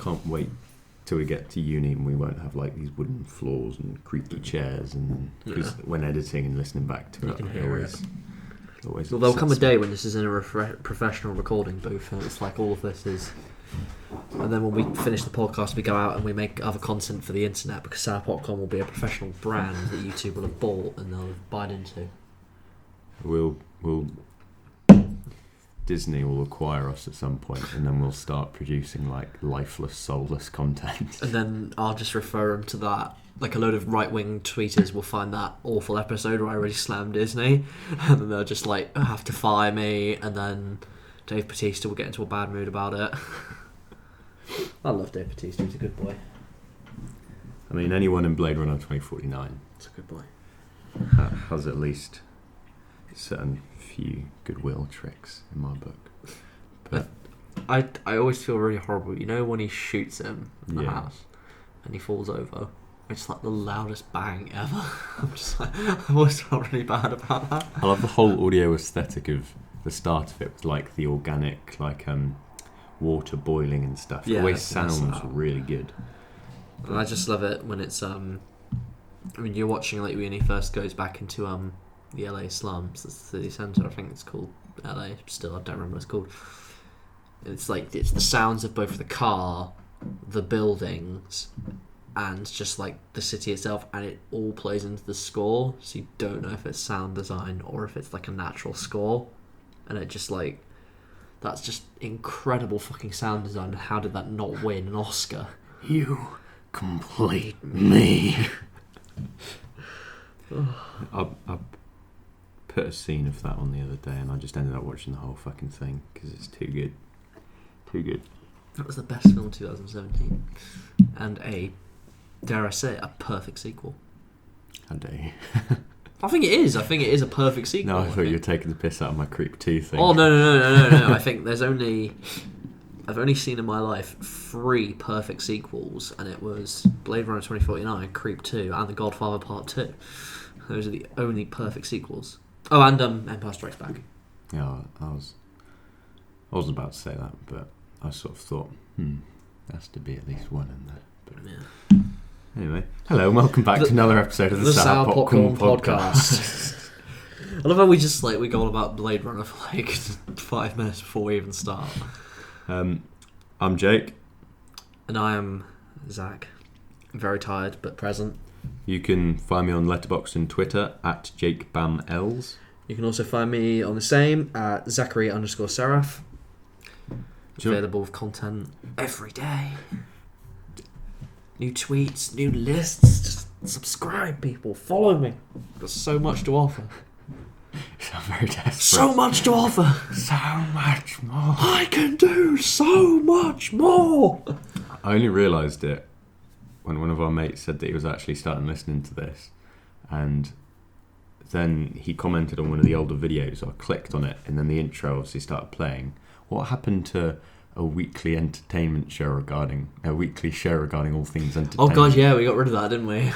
can't wait till we get to uni and we won't have like these wooden floors and creaky chairs, and because when editing and listening back to you it, can hear it. Always Well, there'll come a day when this is in a professional recording booth, and it's like all of this is. And then when we finish the podcast, we go out and we make other content for the internet, because Sour Popcorn will be a professional brand that YouTube will have bought and they'll buy into. We'll Disney will acquire us at some point, and then we'll start producing like lifeless, soulless content. And then I'll just refer them to that. Like a load of right-wing tweeters will find that awful episode where I really slammed Disney, and then they'll just like have to fire me, and then Dave Bautista will get into a bad mood about it. I love Dave Bautista, he's a good boy. I mean, anyone in Blade Runner 2049 He's a good boy. has at least a certain few goodwill tricks in my book. But I always feel really horrible. You know when he shoots him in the Yeah. house and he falls over? It's like the loudest bang ever. I'm just like, I've always felt really bad about that. I love the whole audio aesthetic of the start of it, with like the organic, like water boiling and stuff. It always sounds really good. And I just love it when it's I mean, you're watching like when he first goes back into the LA slums, the city centre, I think it's called LA. Still, I don't remember what it's called. It's like it's the sounds of both the car, the buildings, and just like the city itself, and it all plays into the score, so you don't know if it's sound design or if it's like a natural score, and it just like that's just incredible fucking sound design. And how did that not win an Oscar? You complete me. I put a scene of that on the other day, and I just ended up watching the whole fucking thing because it's too good. Too good. That was the best film of 2017, and dare I say, a perfect sequel. How dare you? I think it is. I think it is a perfect sequel. No, I thought you were taking the piss out of my Creep 2 thing. Oh, no. I think I've only seen in my life 3 perfect sequels, and it was Blade Runner 2049, Creep 2, and The Godfather Part 2. Those are the only perfect sequels. Oh, and Empire Strikes Back. Yeah, I was about to say that, but I sort of thought, there has to be at least one in there. But yeah. Anyway, hello and welcome back to another episode of the Sour Popcorn Podcast. I love how we just we go on about Blade Runner for like 5 minutes before we even start. I'm Jake. And I am Zach. Very tired but present. You can find me on Letterboxd and Twitter at JakeBamEls. You can also find me on the same at Zachary_Seraph. Available with content every day. New tweets, new lists. Just subscribe, people. Follow me. Got so much to offer. So very desperate. So much to offer. So much more. I can do so much more. I only realised it when one of our mates said that he was actually starting listening to this, and then he commented on one of the older videos. I clicked on it, and then the intro obviously started playing. What happened to a weekly entertainment show regarding all things entertainment? Oh god, yeah, we got rid of that, didn't we?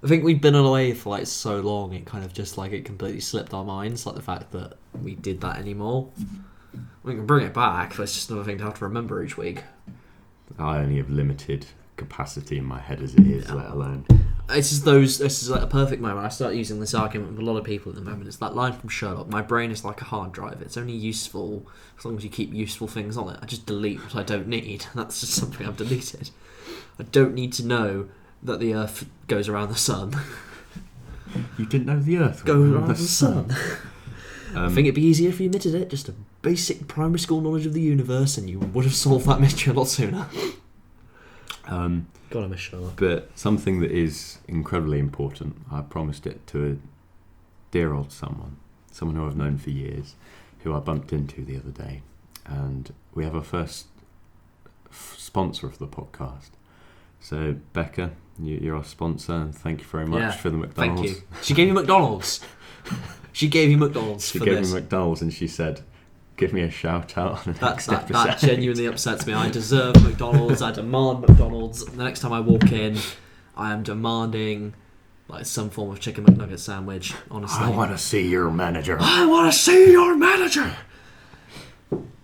I think we'd been away for so long, it kind of just it completely slipped our minds, the fact that we did that anymore. We can bring it back, but it's just another thing to have to remember each week. I only have limited capacity in my head as it is, let alone. This is a perfect moment. I start using this argument with a lot of people at the moment. It's that line from Sherlock. My brain is like a hard drive. It's only useful as long as you keep useful things on it. I just delete what I don't need. That's just something I've deleted. I don't need to know that the Earth goes around the sun. You didn't know the Earth goes around the sun. I think it'd be easier if you admitted it. Just a basic primary school knowledge of the universe, and you would have solved that mystery a lot sooner. God, I miss Sherlock. But something that is incredibly important, I promised it to a dear old someone who I've known for years, who I bumped into the other day, and we have our first sponsor of the podcast. So Becca, you're our sponsor, and thank you very much for the McDonald's. Thank you. She gave you McDonald's. She gave you McDonald's. She gave me McDonald's, and she said, "Give me a shout out on the next episode." That genuinely upsets me. I deserve McDonald's. I demand McDonald's. The next time I walk in, I am demanding some form of chicken McNugget sandwich. Honestly, I want to see your manager. I want to see your manager.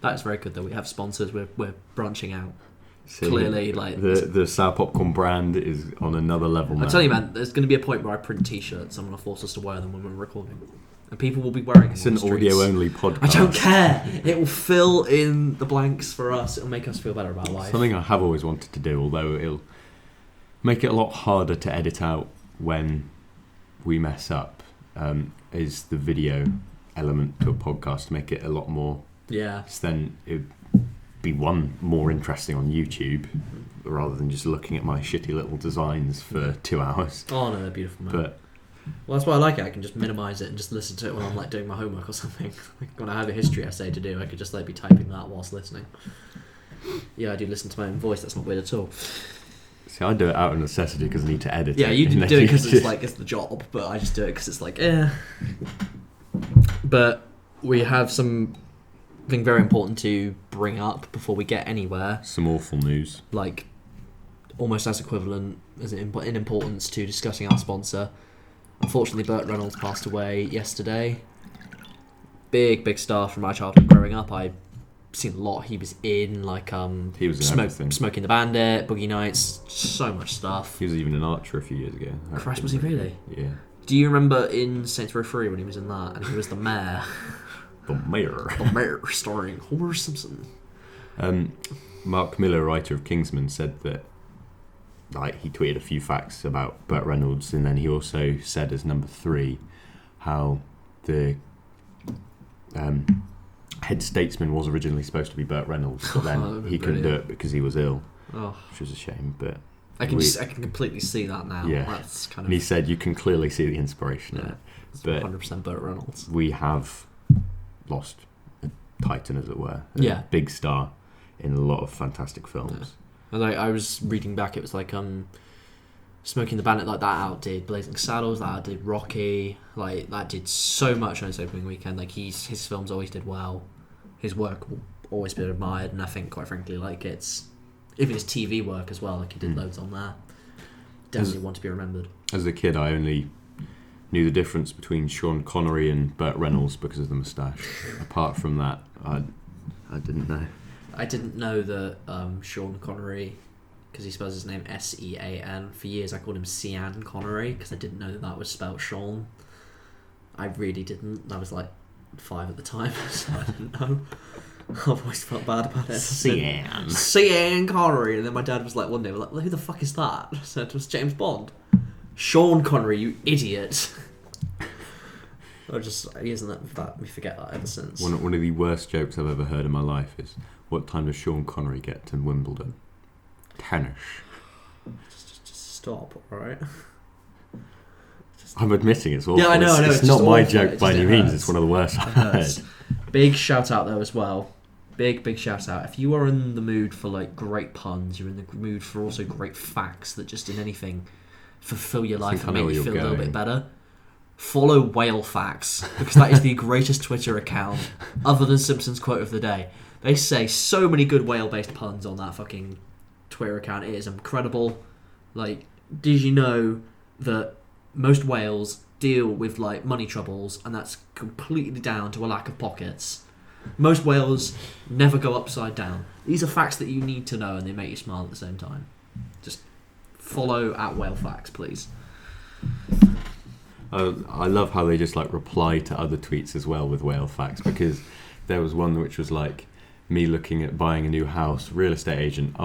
That is very good. That we have sponsors. We're branching out. clearly, like the Sour Popcorn brand is on another level now. I tell you, man, there's going to be a point where I print T-shirts. I'm going to force us to wear them when we're recording, and people will be wearing them. It's an audio-only podcast. I don't care. It will fill in the blanks for us. It'll make us feel better about life. Something I have always wanted to do, although it'll make it a lot harder to edit out when we mess up, is the video element to a podcast to make it a lot more. Yeah. So then it'd be more interesting on YouTube rather than just looking at my shitty little designs for 2 hours. Oh no, they're beautiful, man. But well, that's why I like it. I can just minimise it and just listen to it when I'm like doing my homework or something. Like when I have a history essay to do, I could just like be typing that whilst listening. Yeah, I do listen to my own voice. That's not weird at all. See, I do it out of necessity because I need to edit it. Yeah, you do it because it's like it's the job, but I just do it because it's like, But we have something very important to bring up before we get anywhere. Some awful news. Like, almost as equivalent as in importance to discussing our sponsor. Unfortunately, Burt Reynolds passed away yesterday. Big star from my childhood growing up. I've seen a lot he was in, like he was in everything. Smoking the Bandit, Boogie Nights, so much stuff. He was even an Archer a few years ago. Christ, was he really? Yeah. Do you remember in Saints Row 3 when he was in that and he was the mayor? The mayor. The mayor, starring Homer Simpson. Mark Miller, writer of Kingsman, said that he tweeted a few facts about Burt Reynolds, and then he also said as number 3 how the head statesman was originally supposed to be Burt Reynolds, but then he couldn't do it because he was ill, which was a shame. But I can completely see that now. Yeah, that's kind of. And he said you can clearly see the inspiration in it. But 100% Burt Reynolds. We have lost a titan, as it were. A big star in a lot of fantastic films. Yeah. Like I was reading back, it was like Smoking the Bandit, like that outdid Blazing Saddles, that outdid Rocky, like that did so much on its opening weekend. Like his films always did well. His work will always be admired, and I think quite frankly, like even his TV work as well, like he did loads on there. Definitely want to be remembered. As a kid, I only knew the difference between Sean Connery and Burt Reynolds because of the moustache. Apart from that, I didn't know. I didn't know that Sean Connery, because he spells his name Sean. For years I called him Sean Connery because I didn't know that was spelled Sean. I really didn't. I was like 5 at the time, so I didn't know. I've always felt bad about it. Sean Connery. And then my dad was like, one day, we're like, who the fuck is that? I said, it was James Bond. Sean Connery, you idiot. He hasn't let me forget that ever since. One of the worst jokes I've ever heard in my life is, what time does Sean Connery get to Wimbledon? Tennis. Just stop, alright? I'm admitting it's awful. Yeah, I know. It's not my joke by any means. It's one of the worst I've heard. Big shout out though as well. Big shout out. If you are in the mood for like great puns, you're in the mood for also great facts that just in anything fulfill your life and make you feel a little bit better. Follow Whale Facts, because that is the greatest Twitter account other than Simpsons quote of the day. They say so many good whale-based puns on that fucking Twitter account. It is incredible. Like, did you know that most whales deal with like money troubles, and that's completely down to a lack of pockets? Most whales never go upside down. These are facts that you need to know, and they make you smile at the same time. Just follow at Whale Facts, please. I love how they just like reply to other tweets as well with whale facts, because there was one which was like me looking at buying a new house, real estate agent,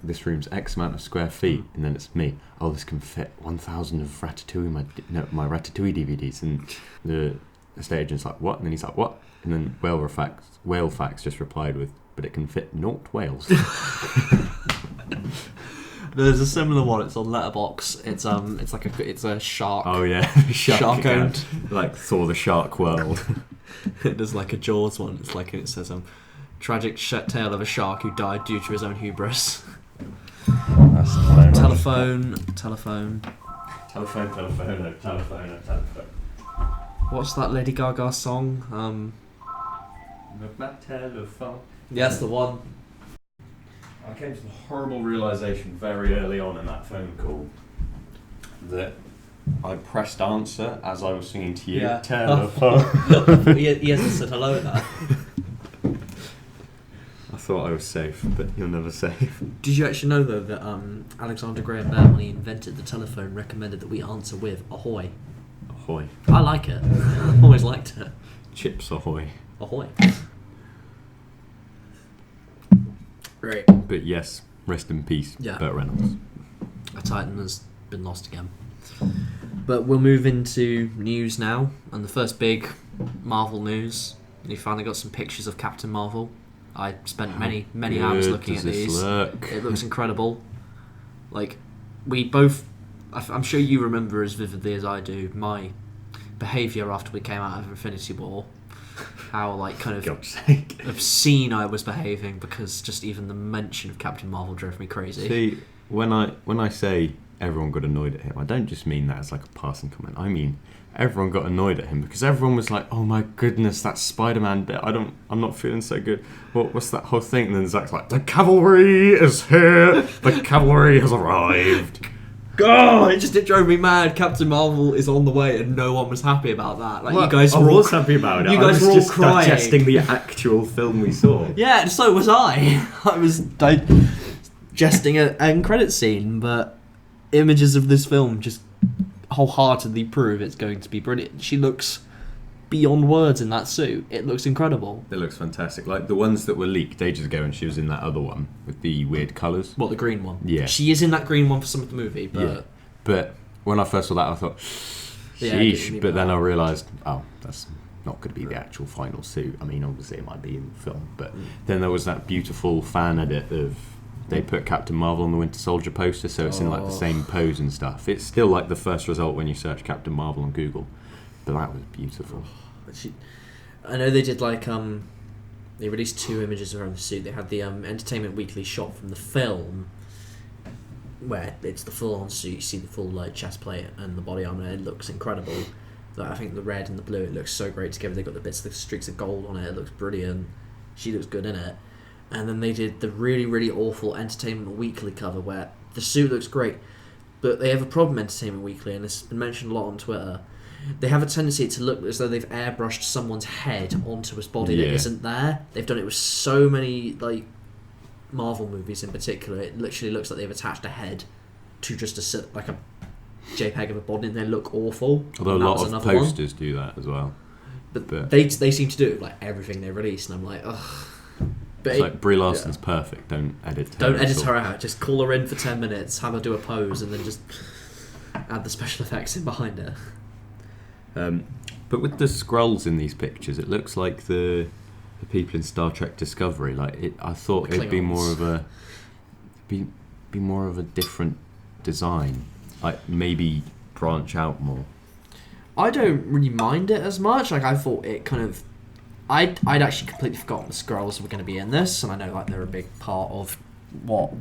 this room's X amount of square feet, and then it's me, this can fit 1,000 of Ratatouille, my Ratatouille DVDs, and the estate agent's like, what? And then he's like, what? And then whale facts just replied with, but it can fit 0 whales. There's a similar one. It's on Letterboxd. It's a shark. Oh yeah, shark owned. Like Thor the Shark World. There's like a Jaws one. It says tragic tale of a shark who died due to his own hubris. That's telephone. What's that Lady Gaga song? My telephone. Yeah, that's the one. I came to the horrible realisation very early on in that phone call that I pressed answer as I was singing to you. Yeah. Telephone. He hasn't said hello at that. I thought I was safe, but you're never safe. Did you actually know, though, that Alexander Graham Bell, when he invented the telephone, recommended that we answer with ahoy? Ahoy. I like it. I've always liked it. Chips ahoy. Ahoy. Right. But yes, rest in peace, Burt Reynolds. A Titan has been lost again. But we'll move into news now, and the first big Marvel news. You finally got some pictures of Captain Marvel. I spent many hours looking at these. It looks incredible. Like, we both... I'm sure you remember as vividly as I do my behaviour after we came out of Infinity War. How, like, kind of obscene I was behaving, because just even the mention of Captain Marvel drove me crazy. See, when I say everyone got annoyed at him, I don't just mean that as like a passing comment. I mean everyone got annoyed at him because everyone was like, "Oh my goodness, that Spider-Man bit! I'm not feeling so good. What's that whole thing?" And then Zach's like, "The cavalry is here. The cavalry has arrived." God, it drove me mad. Captain Marvel is on the way, and no one was happy about that. Like, well, you guys I were was happy about it. You guys were all just crying, digesting the actual film we saw. Yeah, and so was I. I was digesting an end credit scene, but images of this film just wholeheartedly prove it's going to be brilliant. She looks beyond words in that suit. It looks incredible. It looks fantastic. Like the ones that were leaked ages ago, and she was in that other one with the weird colours. What, the green one? Yeah. She is in that green one for some of the movie, but... Yeah. But when I first saw that, I thought, sheesh. But then I realised, that's not going to be the actual final suit. I mean, obviously it might be in the film. But then there was that beautiful fan edit of... They put Captain Marvel on the Winter Soldier poster, so it's in like the same pose and stuff. It's still like the first result when you search Captain Marvel on Google. But that was beautiful. I know they did like they released 2 images around the suit. They had the Entertainment Weekly shot from the film, where it's the full on suit. You see the full like chest plate and the body armor. It looks incredible. I think the red and the blue, it looks so great together. They got the streaks of gold on it. It looks brilliant. She looks good in it. And then they did the really, really awful Entertainment Weekly cover where the suit looks great, but they have a problem, Entertainment Weekly, and it's been mentioned a lot on Twitter. They have a tendency to look as though they've airbrushed someone's head onto his body that isn't there. They've done it with so many like Marvel movies in particular. It literally looks like they've attached a head to just a JPEG of a body, and they look awful. Although a lot of posters do that as well. But they seem to do it with like everything they release, and I'm like, ugh. But it's like Brie Larson's perfect. Don't edit her out. Just call her in for 10 minutes, have her do a pose, and then just add the special effects in behind her. But with the Skrulls in these pictures, it looks like the people in Star Trek Discovery. I thought it'd be more of a be more of a different design. Like maybe branch out more. I don't really mind it as much. Like I thought it kind of. I'd actually completely forgotten the Skrulls were going to be in this, and I know like they're a big part of what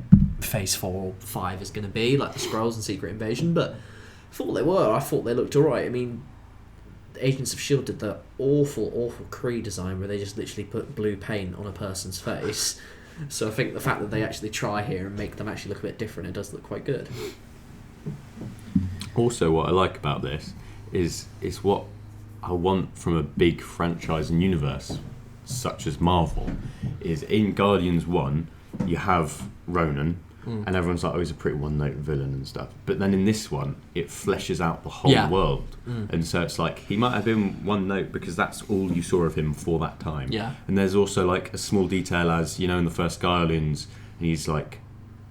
Phase 4 or 5 is going to be, like the Skrulls and Secret Invasion, but I thought they were. I thought they looked alright. I mean, Agents of S.H.I.E.L.D. did that awful Kree design where they just literally put blue paint on a person's face. So I think the fact that they actually try here and make them actually look a bit different, it does look quite good. Also, what I like about this is what I want from a big franchise and universe such as Marvel is in Guardians 1 you have Ronan and everyone's like, he's a pretty one-note villain and stuff, but then in this one it fleshes out the whole world and so it's like he might have been one note because that's all you saw of him for that time, and there's also like a small detail as you know in the first Guardians and he's like,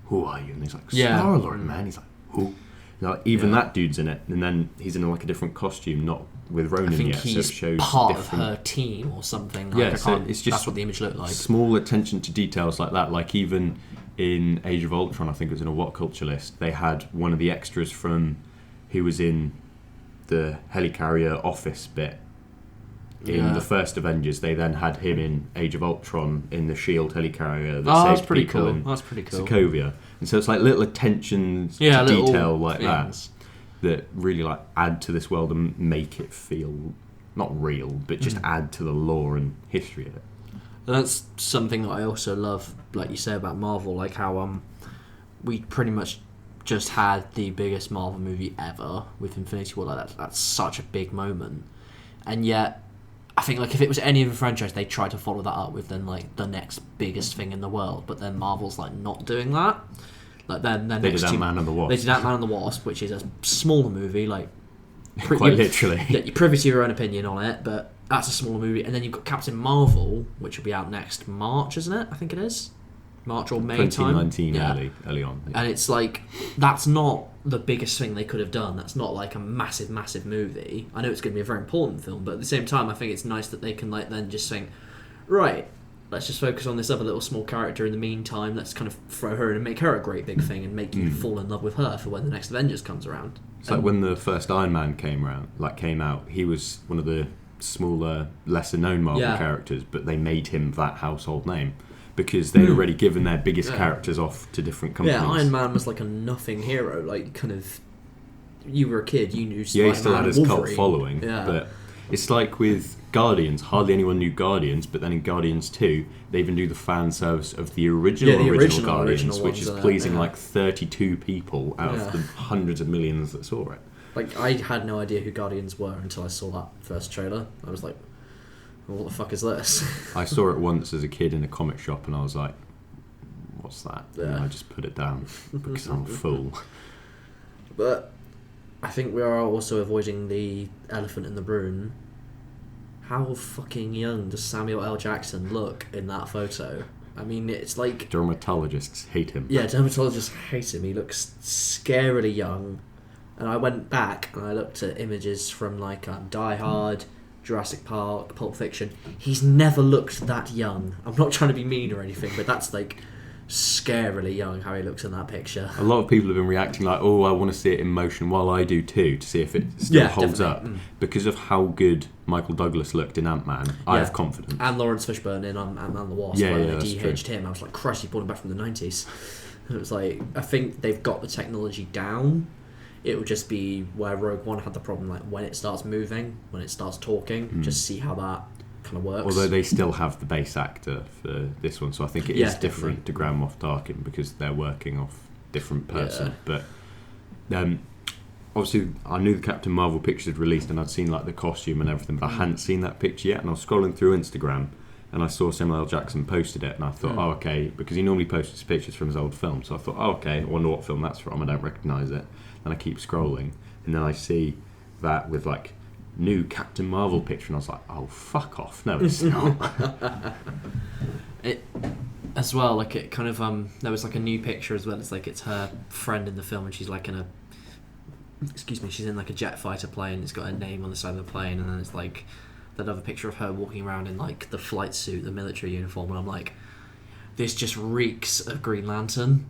who are you, and he's like, Star-Lord, man. He's like, who? Like, even that dude's in it, and then he's in like a different costume, not with Ronan I think yet, he's so it shows part different... of her team or something. Yeah, so it's just that's what the image looked like. Small attention to details like that. Like even in Age of Ultron, I think it was in a What Culture list, they had one of the extras from who was in the helicarrier office bit in the first Avengers. They then had him in Age of Ultron in the SHIELD helicarrier that saved people in Sokovia. And so it's like little attentions to detail like that really like add to this world and make it feel not real, but just add to the lore and history of it. And that's something that I also love, like you say about Marvel, like how we pretty much just had the biggest Marvel movie ever with Infinity War. Like that's such a big moment, and yet I think like if it was any other franchise, they try to follow that up with then like the next biggest thing in the world. But then Marvel's like not doing that. Like then they did Ant-Man and the Wasp. They did Ant-Man and the Wasp, which is a smaller movie, like quite literally. Yeah, you're privy to your own opinion on it, but that's a smaller movie. And then you've got Captain Marvel, which will be out next March, isn't it? I think it is. March or May 2019 time. early on. Yeah. And it's like, that's not the biggest thing they could have done. That's not like a massive, massive movie. I know it's going to be a very important film, but at the same time, I think it's nice that they can like then just think, right, let's just focus on this other little small character in the meantime. Let's kind of throw her in and make her a great big thing and make you fall in love with her for when the next Avengers comes around. It's like when the first Iron Man came out, he was one of the smaller, lesser known Marvel characters, but they made him that household name because they'd already given their biggest characters off to different companies. Yeah, Iron Man was like a nothing hero, like kind of. You were a kid, you knew Spider-Man. Yeah, he still had his Wolverine. cult following, but it's like with Guardians, hardly anyone knew Guardians, but then in Guardians 2, they even do the fan service of the original Guardians, which is pleasing like 32 people out of the hundreds of millions that saw it. Like, I had no idea who Guardians were until I saw that first trailer. I was like, well, what the fuck is this? I saw it once as a kid in a comic shop and I was like, what's that? And I just put it down because I'm a fool. But I think we are also avoiding the elephant in the room. How fucking young does Samuel L. Jackson look in that photo? I mean, it's like... Dermatologists hate him. Yeah, dermatologists hate him. He looks scarily young. And I went back and I looked at images from like Die Hard, Jurassic Park, Pulp Fiction. He's never looked that young. I'm not trying to be mean or anything, but that's like scarily young how he looks in that picture. A lot of people have been reacting like, oh, I want to see it in motion, while I do too, to see if it still holds up. Because of how good Michael Douglas looked in Ant-Man, I have confidence. And Lawrence Fishburne in Ant-Man and the Wasp, they de-aged him. I was like, Christ, he brought him back from the 90s. It was like, I think they've got the technology down. It would just be where Rogue One had the problem, like when it starts moving, when it starts talking, just see how that kind of works. Although they still have the base actor for this one, so I think it is different to Grand Moff Tarkin because they're working off different person. But obviously, I knew the Captain Marvel picture had released and I'd seen like the costume and everything, but I hadn't seen that picture yet. And I was scrolling through Instagram and I saw Samuel L. Jackson posted it, and I thought, oh, okay, because he normally posts his pictures from his old film. So I thought, oh, okay, I wonder what film that's from. I don't recognise it. And I keep scrolling, and then I see that with like new Captain Marvel picture, and I was like, oh, fuck off. No, it's not. It as well, like it kind of there was like a new picture as well. It's like it's her friend in the film, and she's like in a she's in like a jet fighter plane. It's got her name on the side of the plane, and then it's like that other picture of her walking around in like the flight suit, the military uniform, and I'm like, this just reeks of Green Lantern.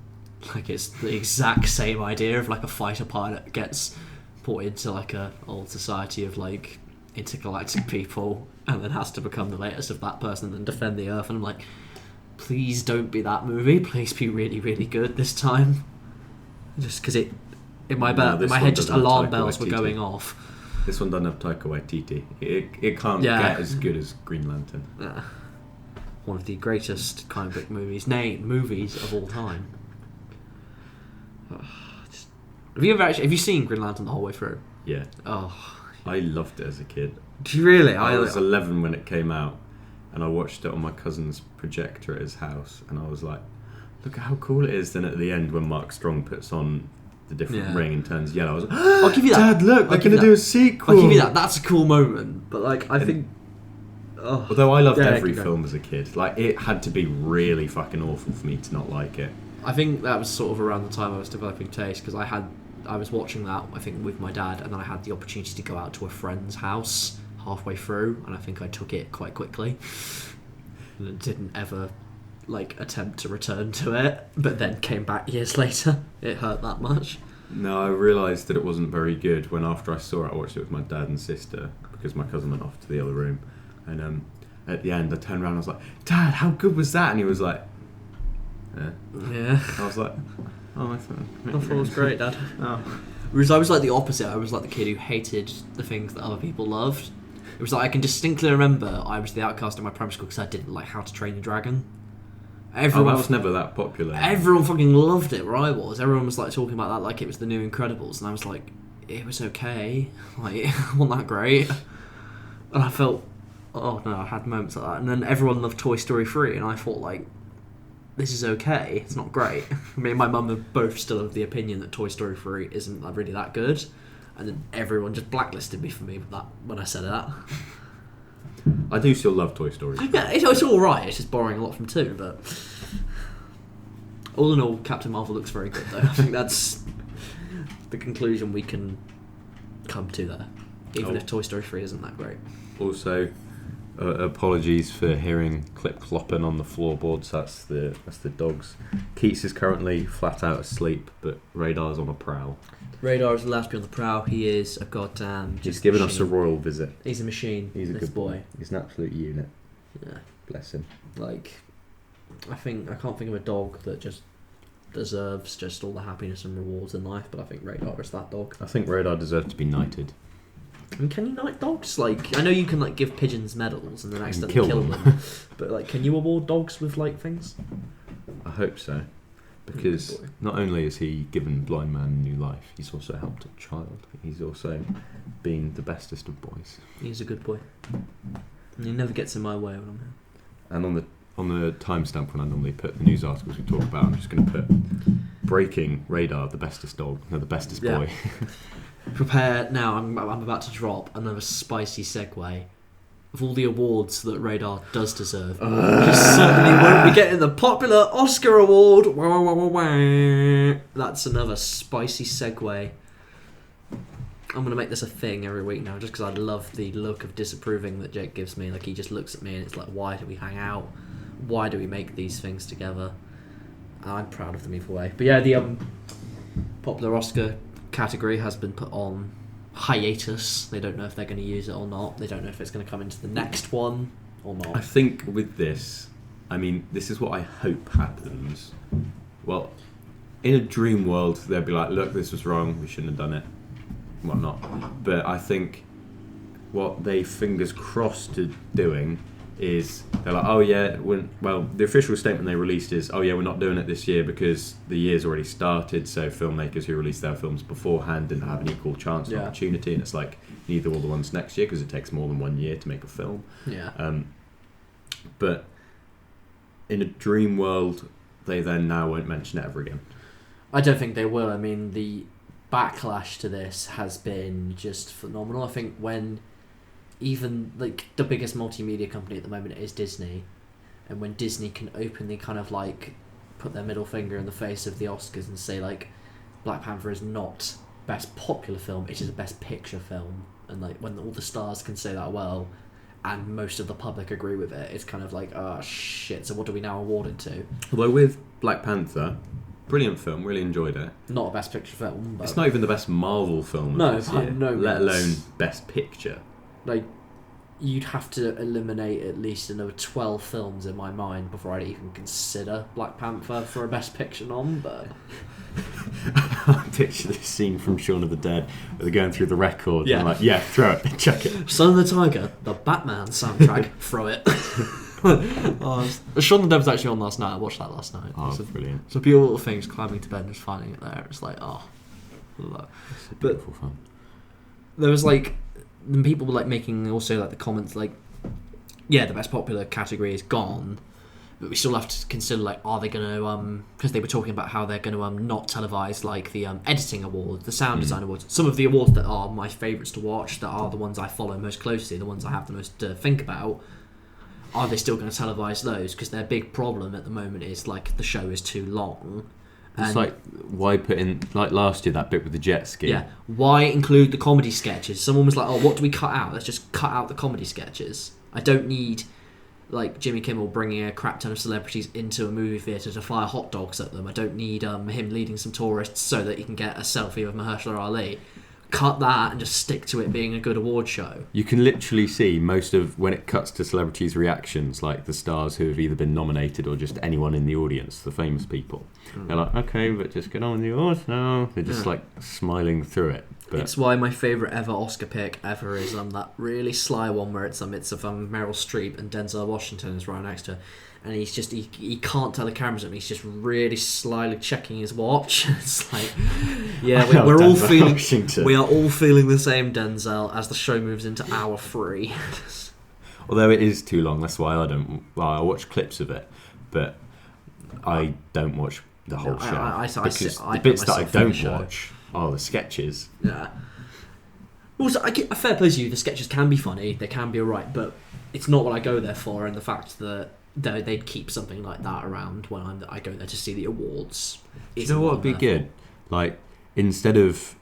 Like it's the exact same idea of like a fighter pilot gets put into like a old society of like intergalactic people and then has to become the latest of that person and then defend the Earth, and I'm like, please don't be that movie, please be really, really good this time. Just because in my head just alarm bells were going off. This one doesn't have Taika Waititi. It can't get as good as Green Lantern. One of the greatest comic book movies of all time. Have you seen Green Lantern the whole way through? Yeah. Oh, I loved it as a kid. Do you really? I was 11 when it came out, and I watched it on my cousin's projector at his house, and I was like, look at how cool it is. Then at the end, when Mark Strong puts on the different ring and turns yellow, I was like, I'll give you that. Dad, look, they're going to do a sequel. I'll give you that. That's a cool moment. But like, I think... Although I loved every film as a kid, like it had to be really fucking awful for me to not like it. I think that was sort of around the time I was developing taste, because I was watching that, I think, with my dad, and then I had the opportunity to go out to a friend's house halfway through, and I think I took it quite quickly. And didn't ever like attempt to return to it, but then came back years later. It hurt that much. No, I realised that it wasn't very good when after I saw it, I watched it with my dad and sister because my cousin went off to the other room, and at the end I turned around and I was like, Dad, how good was that? And he was like, yeah. I was like, oh, I thought it was great, Dad. Whereas I was like the opposite. I was like the kid who hated the things that other people loved. It was like I can distinctly remember I was the outcast in my primary school because I didn't like How to Train Your Dragon. Everyone that was never that popular. Everyone fucking loved it where I was. Everyone was like talking about that like it was the new Incredibles, and I was like, it was okay. Like, it wasn't that great. And I felt oh no, I had moments like that. And then everyone loved Toy Story 3, and I thought, like, this is okay. It's not great. Me and my mum are both still of the opinion that Toy Story 3 isn't like, really that good. And then everyone just blacklisted me for me with that when I said that. I do still love Toy Story. Yeah, it's all right. It's just borrowing a lot from 2, but all in all, Captain Marvel looks very good, though. I think that's the conclusion we can come to there, even if Toy Story 3 isn't that great. Also, apologies for hearing clip clopping on the floorboards. That's the dogs. Keats is currently flat out asleep, but Radar's on a prowl. Radar is allowed to be on the prowl. He is a goddamn. He's given us a royal visit. He's a machine. He's a good boy. He's an absolute unit. Yeah. Bless him. Like, I can't think of a dog that just deserves just all the happiness and rewards in life, but I think Radar is that dog. I think Radar deserves to be knighted. I mean, can you knight dogs? Like, I know you can like give pigeons medals and then accidentally kill them. But like, can you award dogs with like things? I hope so, because not only has he given blind man a new life, he's also helped a child. He's also been the bestest of boys. He's a good boy. And he never gets in my way when I'm here. And on the timestamp when I normally put the news articles we talk about, I'm just going to put breaking Radar, the bestest dog, no, the bestest boy. Prepare now. I'm about to drop another spicy segue of all the awards that Radar does deserve. He certainly won't be getting the popular Oscar award. Wah, wah, wah, wah. That's another spicy segue. I'm gonna make this a thing every week now, just because I love the look of disapproving that Jake gives me. Like, he just looks at me and it's like, why do we hang out? Why do we make these things together? I'm proud of them either way. But yeah, the popular Oscar category has been put on hiatus. They don't know if they're going to use it or not. They don't know if it's going to come into the next one or not. I think with this, I mean, this is what I hope happens. Well, in a dream world, they'll be like, look, this was wrong, we shouldn't have done it, whatnot. But I think what they fingers crossed to doing is they're like, oh yeah, the official statement they released is, oh yeah, we're not doing it this year because the year's already started, so filmmakers who released their films beforehand didn't have an equal chance or opportunity, and it's like, neither will the ones next year because it takes more than 1 year to make a film. But in a dream world, they then now won't mention it ever again. I don't think they will. I mean, the backlash to this has been just phenomenal. I think when even like the biggest multimedia company at the moment is Disney, and when Disney can openly kind of like put their middle finger in the face of the Oscars and say like Black Panther is not best popular film, it is a best picture film, and like when all the stars can say that well and most of the public agree with it, it's kind of like, oh shit, so what do we now award it to? Although with Black Panther, brilliant film, really enjoyed it. Not a best picture film, but it's not even the best Marvel film of this year, let alone best picture. Like, you'd have to eliminate at least another 12 films in my mind before I'd even consider Black Panther for a best picture nom, but I picture this scene from Shaun of the Dead where they're going through the records and like, yeah, throw it, chuck it. Son of the Tiger, the Batman soundtrack, throw it. Shaun of the Dead was actually on last night. I watched that last night. Oh, brilliant. It's a beautiful thing, just climbing to bed and just finding it there. It's like, oh. It's a beautiful film. There was like, then people were like making also like the comments like, yeah, the best popular category is gone, but we still have to consider like, are they going to because they were talking about how they're going to not televise like the editing awards, the sound design awards, some of the awards that are my favourites to watch, that are the ones I follow most closely, the ones I have the most to think about. Are they still going to televise those? Because their big problem at the moment is like the show is too long. It's like, why put in, like last year, that bit with the jet ski? Yeah, why include the comedy sketches? Someone was like, oh, what do we cut out? Let's just cut out the comedy sketches. I don't need like Jimmy Kimmel bringing a crap ton of celebrities into a movie theatre to fire hot dogs at them. I don't need him leading some tourists so that he can get a selfie with Mahershala Ali. Cut that and just stick to it being a good award show. You can literally see most of, when it cuts to celebrities' reactions, like the stars who have either been nominated or just anyone in the audience, the famous people. They're like, okay, but just get on with the awards now. They're just like smiling through it. But it's why my favourite ever Oscar pick ever is that really sly one where it's of Meryl Streep and Denzel Washington is right next to her. And he's just, he can't tell the cameras at me. He's just really slyly checking his watch. It's like, yeah, we're all feeling, we are all feeling the same, Denzel, as the show moves into hour 3. Although it is too long, that's why I don't. Well, I watch clips of it, but I don't watch the whole show because the bits that I don't watch are the sketches. Yeah. Also, I get a fair play to you. The sketches can be funny, they can be alright, but it's not what I go there for. And the fact that they'd keep something like that around when I go there to see the awards. You know what would be good? Like, instead of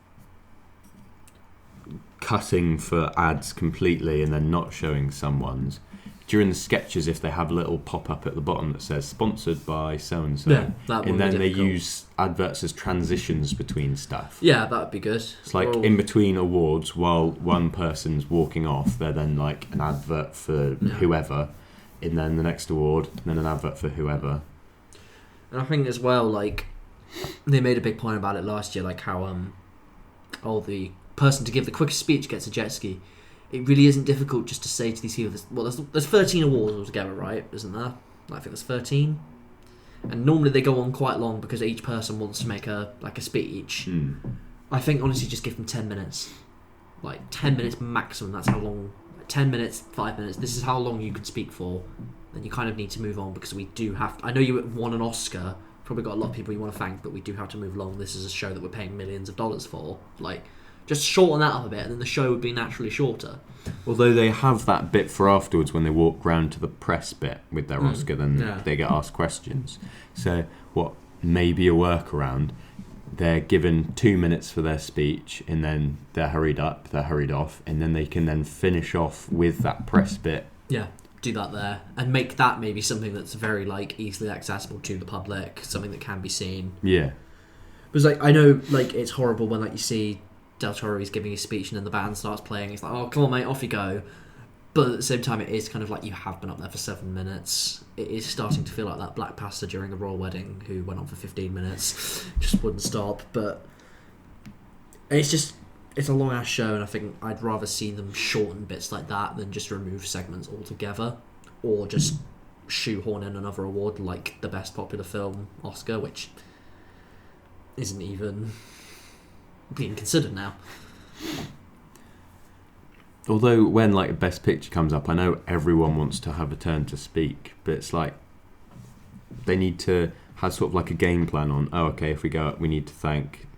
cutting for ads completely and then not showing someone's, during the sketches, if they have a little pop-up at the bottom that says sponsored by so-and-so, and then they use adverts as transitions between stuff. Yeah, that would be good. It's like in between awards, while one person's walking off, they're then like an advert for whoever, and then the next award, and then an advert for whoever. And I think as well, like, they made a big point about it last year, like how the person to give the quickest speech gets a jet ski. It really isn't difficult just to say to these people, there's 13 awards altogether, right? Isn't there? I think there's 13. And normally they go on quite long because each person wants to make a speech. I think honestly just give them 10 minutes. Like 10 minutes maximum, that's how long. 10 minutes, 5 minutes, this is how long you can speak for. Then you kind of need to move on because we do have to, I know you won an Oscar, probably got a lot of people you want to thank, but we do have to move along. This is a show that we're paying millions of dollars for. Like, just shorten that up a bit, and then the show would be naturally shorter. Although they have that bit for afterwards when they walk round to the press bit with their Oscar, then they get asked questions. So what may be a workaround, they're given 2 minutes for their speech, and then they're hurried up, they're hurried off, and then they can then finish off with that press bit. Yeah, do that there, and make that maybe something that's very like easily accessible to the public, something that can be seen. Yeah. Because like I know like it's horrible when like you see Del Toro is giving his speech and then the band starts playing. It's like, oh, come on, mate, off you go. But at the same time, it is kind of like you have been up there for 7 minutes. It is starting to feel like that black pastor during the royal wedding who went on for 15 minutes, just wouldn't stop. But it's a long-ass show, and I think I'd rather see them shorten bits like that than just remove segments altogether, or just shoehorn in another award like the Best Popular Film Oscar, which isn't even being considered now. Although when like Best Picture comes up, I know everyone wants to have a turn to speak, but it's like they need to have sort of like a game plan on, oh, okay, if we go up, we need to thank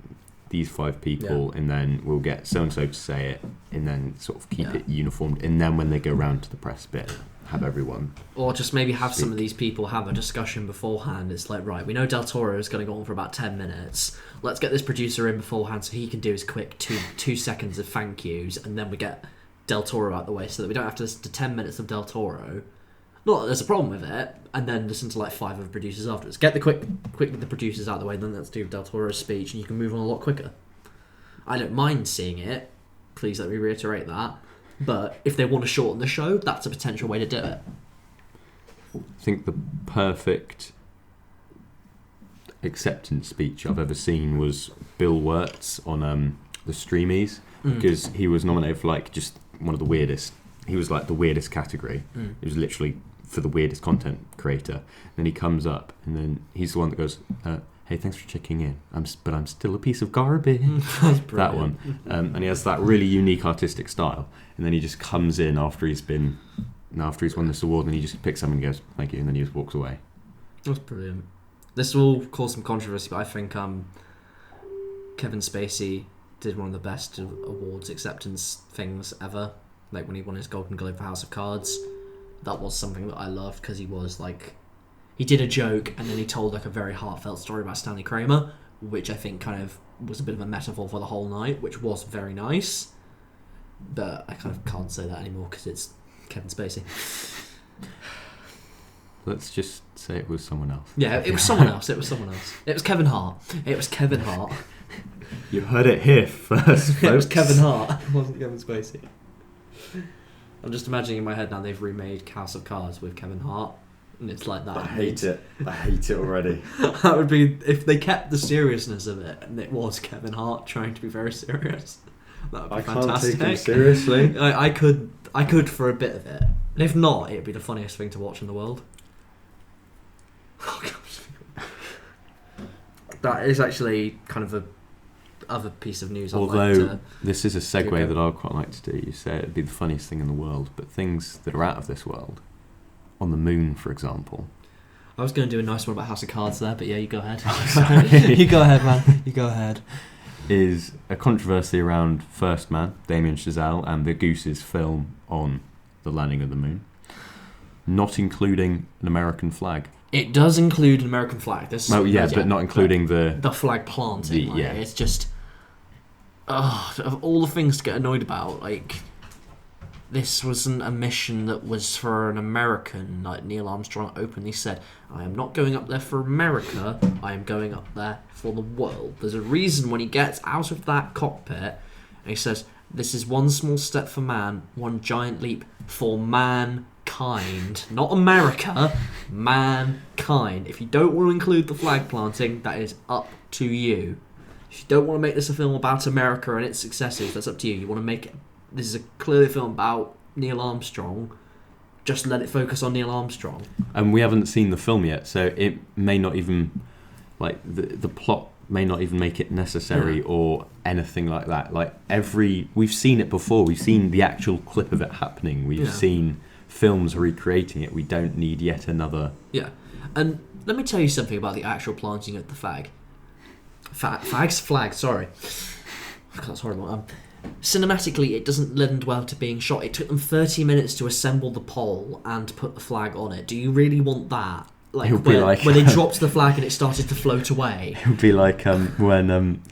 these 5 people, and then we'll get so-and-so to say it, and then sort of keep it uniformed, and then when they go round to the press bit, have everyone. Or just maybe have some of these people have a discussion beforehand. It's like, right, we know Del Toro is going to go on for about 10 minutes. Let's get this producer in beforehand so he can do his quick two seconds of thank yous, and then we get Del Toro out the way so that we don't have to listen to 10 minutes of Del Toro. Not that there's a problem with it, and then listen to like 5 of the producers afterwards. Get the quick the producers out the way, then let's do Del Toro's speech, and you can move on a lot quicker. I don't mind seeing it. Please let me reiterate that. But if they want to shorten the show, that's a potential way to do it. I think the perfect acceptance speech I've ever seen was Bill Wirtz on the Streamies, because he was nominated for like just one of the weirdest. He was like the weirdest category. It was literally for the weirdest content creator. Then he comes up, and then he's the one that goes, "Hey, thanks for checking in. But I'm still a piece of garbage." That one, and he has that really unique artistic style. And then he just comes in after he's won this award, and he just picks up and goes, "Thank you," and then he just walks away. That's brilliant. This will cause some controversy, but I think Kevin Spacey did one of the best awards acceptance things ever. Like when he won his Golden Globe for House of Cards, that was something that I loved because he was like, he did a joke and then he told like a very heartfelt story about Stanley Kramer, which I think kind of was a bit of a metaphor for the whole night, which was very nice. But I kind of can't say that anymore because it's Kevin Spacey. Let's just say it was someone else. Yeah, it was someone else. It was Kevin Hart. You heard it here first. It was Kevin Hart. It wasn't Kevin Spacey. I'm just imagining in my head now they've remade House of Cards with Kevin Hart, and it's like that. I hate it already. That would be if they kept the seriousness of it, and it was Kevin Hart trying to be very serious. That would be fantastic. Can't take him seriously. I could for a bit of it, and if not, it'd be the funniest thing to watch in the world. Oh gosh. That is actually kind of other piece of news. Although this is a segue that I'd quite like to do. You say it'd be the funniest thing in the world, but things that are out of this world, on the moon, for example. I was going to do a nice one about House of Cards there, but yeah, you go ahead. You go ahead, man. You go ahead. Is a controversy around First Man, Damien Chazelle, and the Goose's film on the landing of the moon, not including an American flag. It does include an American flag. But not including the flag planting. It's just, of all the things to get annoyed about, like, this wasn't a mission that was for an American. Like Neil Armstrong openly said, I am not going up there for America, I am going up there for the world. There's a reason when he gets out of that cockpit and he says, this is one small step for man, one giant leap for mankind. Not America, mankind. If you don't want to include the flag planting, that is up to you. If you don't want to make this a film about America and its successes, that's up to you. You want to make it, this is clearly a film about Neil Armstrong, just let it focus on Neil Armstrong. And we haven't seen the film yet, so it may not even, like, the plot may not even make it necessary or anything like that. Like, we've seen it before, we've seen the actual clip of it happening, we've seen films recreating it, we don't need yet another... Yeah, and let me tell you something about the actual planting of the flag. Flag, sorry. That's horrible. Cinematically, it doesn't lend well to being shot. It took them 30 minutes to assemble the pole and put the flag on it. Do you really want that? Like, when they dropped the flag and it started to float away. It would be like when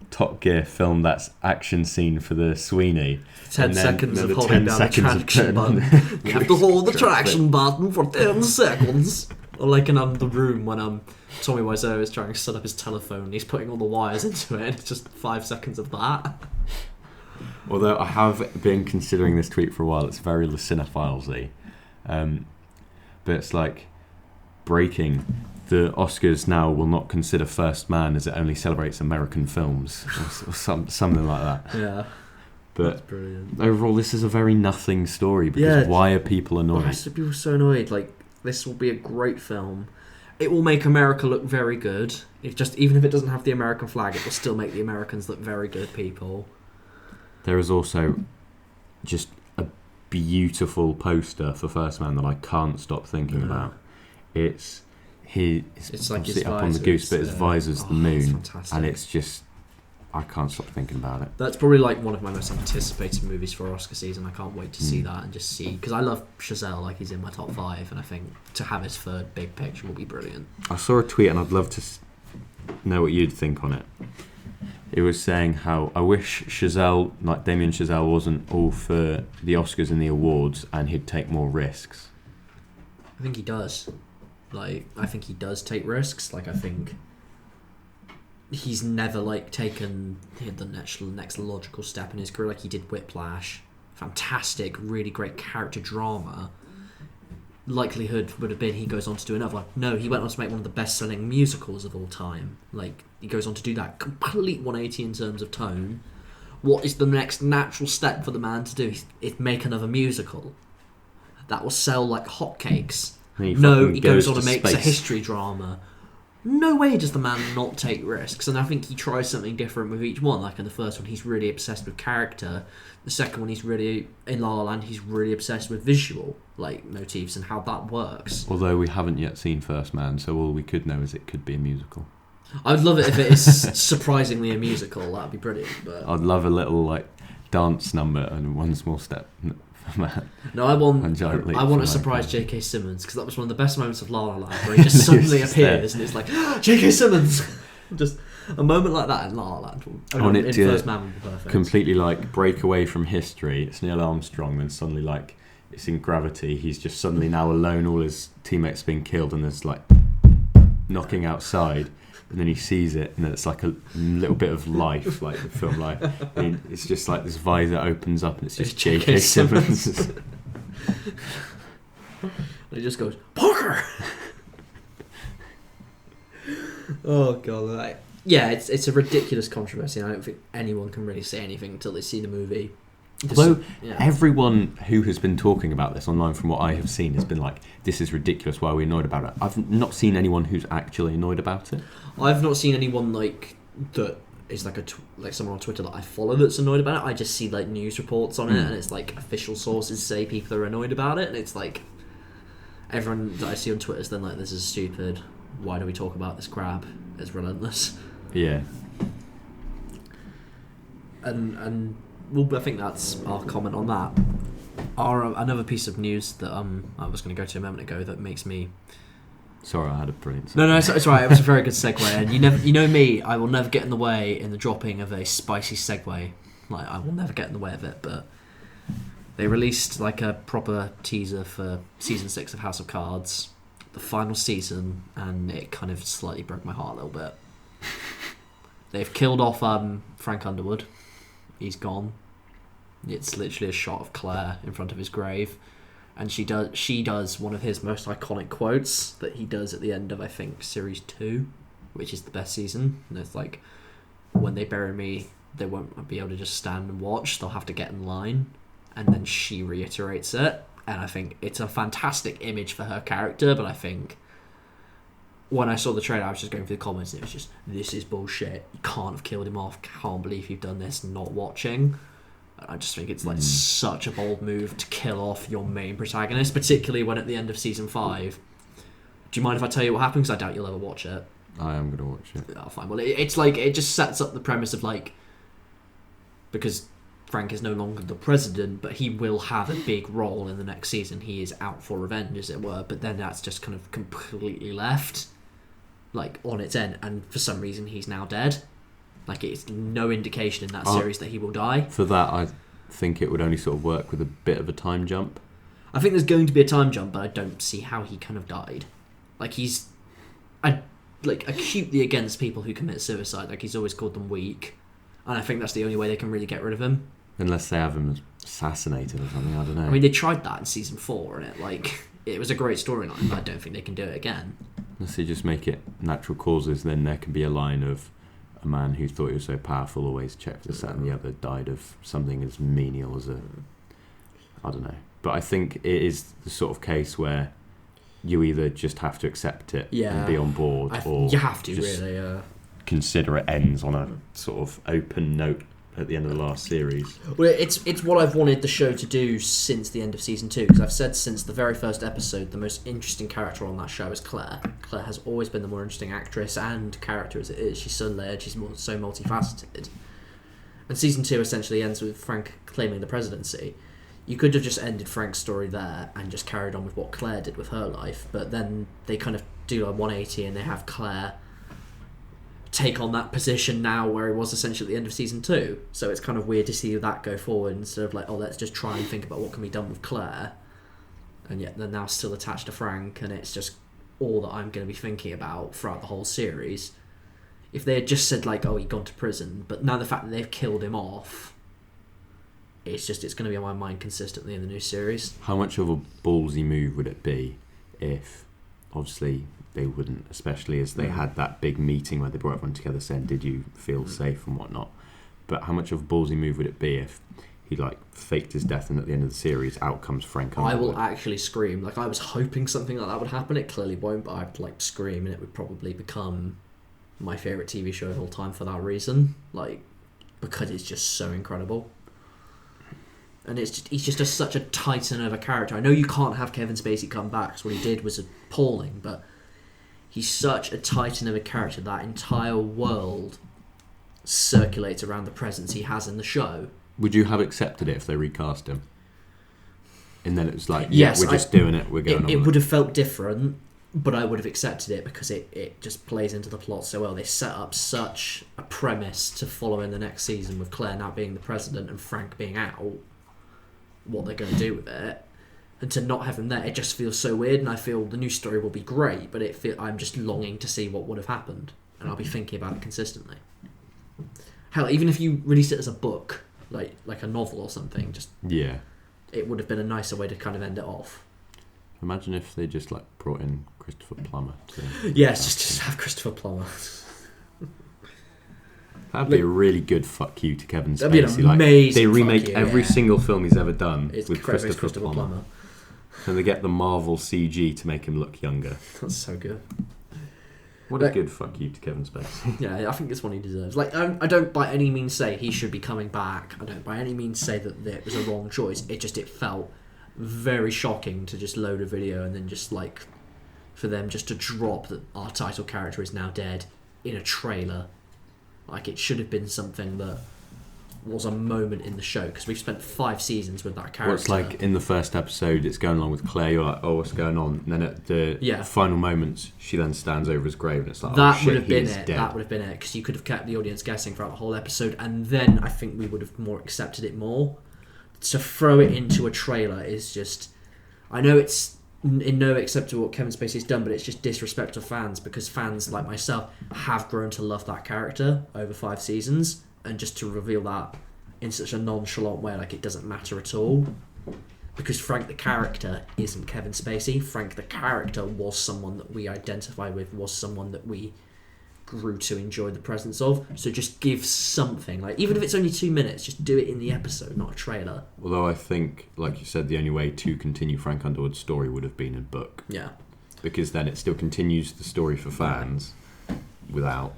Top Gear filmed that action scene for the Sweeney. 10 seconds of holding down the traction button. You have to hold the traction button for 10 seconds. Or like in The Room when Tommy Wiseau is trying to set up his telephone and he's putting all the wires into it and it's just 5 seconds of that. Although I have been considering this tweet for a while, it's very cinephilesy. But it's like, breaking, the Oscars now will not consider First Man as it only celebrates American films, or something like that. Yeah. But overall, this is a very nothing story, because why are people annoyed? Why are people so annoyed? Like, this will be a great film. It will make America look very good. Even if it doesn't have the American flag, it will still make the Americans look very good people. There is also just a beautiful poster for First Man that I can't stop thinking about. It's like his up on the goose, but his visor's the moon, and it's just, I can't stop thinking about it. That's probably like one of my most anticipated movies for Oscar season. I can't wait to see that and just see, because I love Chazelle, like he's in my top 5, and I think to have his third big picture will be brilliant. I saw a tweet and I'd love to know what you'd think on it. It was saying how I wish Chazelle, like Damien Chazelle, wasn't all for the Oscars and the awards and he'd take more risks. I think he does. I think he does take risks. I think he's never taken the next logical step in his career. He did Whiplash, fantastic, really great character drama. Likelihood would have been he goes on to do another. No, he went on to make one of the best-selling musicals of all time. He goes on to do that complete 180 in terms of tone. What is the next natural step for the man to do? Is make another musical that will sell like hotcakes. No, he goes on and makes a history drama. No way does the man not take risks, and I think he tries something different with each one. In the first one, he's really obsessed with character. The second one, he's really, in La La Land, he's really obsessed with visual motifs and how that works. Although we haven't yet seen First Man, so all we could know is it could be a musical. I'd love it if it is surprisingly a musical. That'd be brilliant. But I'd love a little dance number and one small step. No, I want to surprise J.K. Simmons, because that was one of the best moments of La La Land, where he just suddenly appears and it's like, J.K. Simmons! Just a moment like that in La La Land. I want it to First Man would be perfect. Completely break away from history. It's Neil Armstrong, then suddenly it's in Gravity. He's just suddenly now alone. All his teammates being killed, and there's knocking outside. And then he sees it, and then it's like a little bit of life, like the film life. And it's just this visor opens up, and it's just J.K. Simmons. And he just goes, Parker! Oh god, it's a ridiculous controversy, and I don't think anyone can really say anything until they see the movie. Although everyone who has been talking about this online, from what I have seen, has been this is ridiculous, why are we annoyed about it? I've not seen anyone who's actually annoyed about it. I've not seen anyone that is like like someone on Twitter that I follow that's annoyed about it. I just see like news reports on it, and it's like official sources say people are annoyed about it, and it's like everyone that I see on Twitter is then like, this is stupid. Why do we talk about this crap? It's relentless. Yeah. And well, I think that's our comment on that. Another piece of news that I was going to go to a moment ago that makes me. Sorry, I had a brilliant. No, it's right. It was a very good segue, and you know me, I will never get in the way in the dropping of a spicy segue. Like, I will never get in the way of it. But they released like a proper teaser for season 6 of House of Cards, the final season, and it kind of slightly broke my heart a little bit. They've killed off Frank Underwood. He's gone. It's literally a shot of Claire in front of his grave. And she does one of his most iconic quotes that he does at the end of, I think, series 2, which is the best season. And it's like, when they bury me, they won't be able to just stand and watch. They'll have to get in line. And then she reiterates it. And I think it's a fantastic image for her character. But I think when I saw the trailer, I was just going through the comments, and it was just, this is bullshit. You can't have killed him off. Can't believe you've done this, not watching. I just think it's like such a bold move to kill off your main protagonist, particularly when at the end of season 5. Do you mind if I tell you what happens? Because I doubt you'll ever watch it. I am going to watch it. Oh, fine. Well, it's like, it just sets up the premise of like, because Frank is no longer the president, but he will have a big role in the next season. He is out for revenge, as it were, but then that's just kind of completely left, like, on its end, and for some reason he's now dead. Like, it's no indication in that series that he will die. For that, I think it would only sort of work with a bit of a time jump. I think there's going to be a time jump, but I don't see how he kind of died. Like, he's acutely against people who commit suicide. Like, he's always called them weak, and I think that's the only way they can really get rid of him. Unless they have him assassinated or something, I don't know. I mean, they tried that in season 4, and it was a great storyline, but I don't think they can do it again. Unless they just make it natural causes, then there can be a line of, a man who thought he was so powerful always checked this, that and the other, died of something as menial as I don't know. But I think it is the sort of case where you either just have to accept it and be on board, or you have to just really consider it ends on a sort of open note at the end of the last series. Well, it's what I've wanted the show to do since the end of season 2, because I've said since the very first episode the most interesting character on that show is Claire. Claire has always been the more interesting actress and character as it is. She's so layered, she's so multifaceted. And season 2 essentially ends with Frank claiming the presidency. You could have just ended Frank's story there and just carried on with what Claire did with her life, but then they kind of do a 180 and they have Claire take on that position now where he was essentially at the end of season 2. So it's kind of weird to see that go forward instead of like, oh, let's just try and think about what can be done with Claire, and yet they're now still attached to Frank, and it's just all that I'm going to be thinking about throughout the whole series. If they had just said like, oh, he'd gone to prison, but now the fact that they've killed him off, it's going to be on my mind consistently in the new series. How much of a ballsy move would it be if, obviously, they wouldn't, especially as they had that big meeting where they brought everyone together saying, did you feel safe and whatnot, but how much of a ballsy move would it be if he like faked his death and at the end of the series out comes Frank Underwood? I will actually scream. Like, I was hoping something like that would happen. It clearly won't, but I'd like scream, and it would probably become my favourite TV show of all time for that reason, like, because it's just so incredible. And he's just such a titan of a character. I know you can't have Kevin Spacey come back, because what he did was appalling, but he's such a titan of a character. That entire world circulates around the presence he has in the show. Would you have accepted it if they recast him? And then it was like, yes, we're just doing it, we're going on. It would have felt different, but I would have accepted it because it just plays into the plot so well. They set up such a premise to follow in the next season with Claire now being the president and Frank being out, what they're going to do with it. And to not have him there, it just feels so weird, and I feel the new story will be great, but I'm just longing to see what would have happened, and I'll be thinking about it consistently. Hell, even if you released it as a book, like a novel or something, it would have been a nicer way to kind of end it off. Imagine if they just like brought in Christopher Plummer. Just have Christopher Plummer. That'd be a really good fuck you to Kevin Spacey. That'd be an amazing they remake fuck you, every single film he's ever done with Christopher Plummer. And they get the Marvel CG to make him look younger. That's so good. What a good fuck you to Kevin Spacey. Yeah, I think it's one he deserves. Like, I don't by any means say he should be coming back. I don't by any means say that it was a wrong choice. It felt very shocking to just load a video and then just like for them just to drop that our title character is now dead in a trailer. Like, it should have been something that was a moment in the show, because we've spent 5 seasons with that character. Well, it's like in the first episode, it's going along with Claire. You're like, oh, what's going on? And then at the final moments, she then stands over his grave, and it's like, that oh shit, would have been he is it. dead. That would have been it, because you could have kept the audience guessing throughout the whole episode, and then I think we would have more accepted it more. To throw it into a trailer is just, I know it's in no accept to what Kevin Spacey's done, but it's just disrespect to fans, because fans like myself have grown to love that character over 5 seasons, and just to reveal that in such a nonchalant way, like it doesn't matter at all. Because Frank the character isn't Kevin Spacey. Frank the character was someone that we identify with, was someone that we grew to enjoy the presence of. So just give something, like even if it's only 2 minutes, just do it in the episode, not a trailer. Although I think, like you said, the only way to continue Frank Underwood's story would have been a book. Yeah. Because then it still continues the story for fans without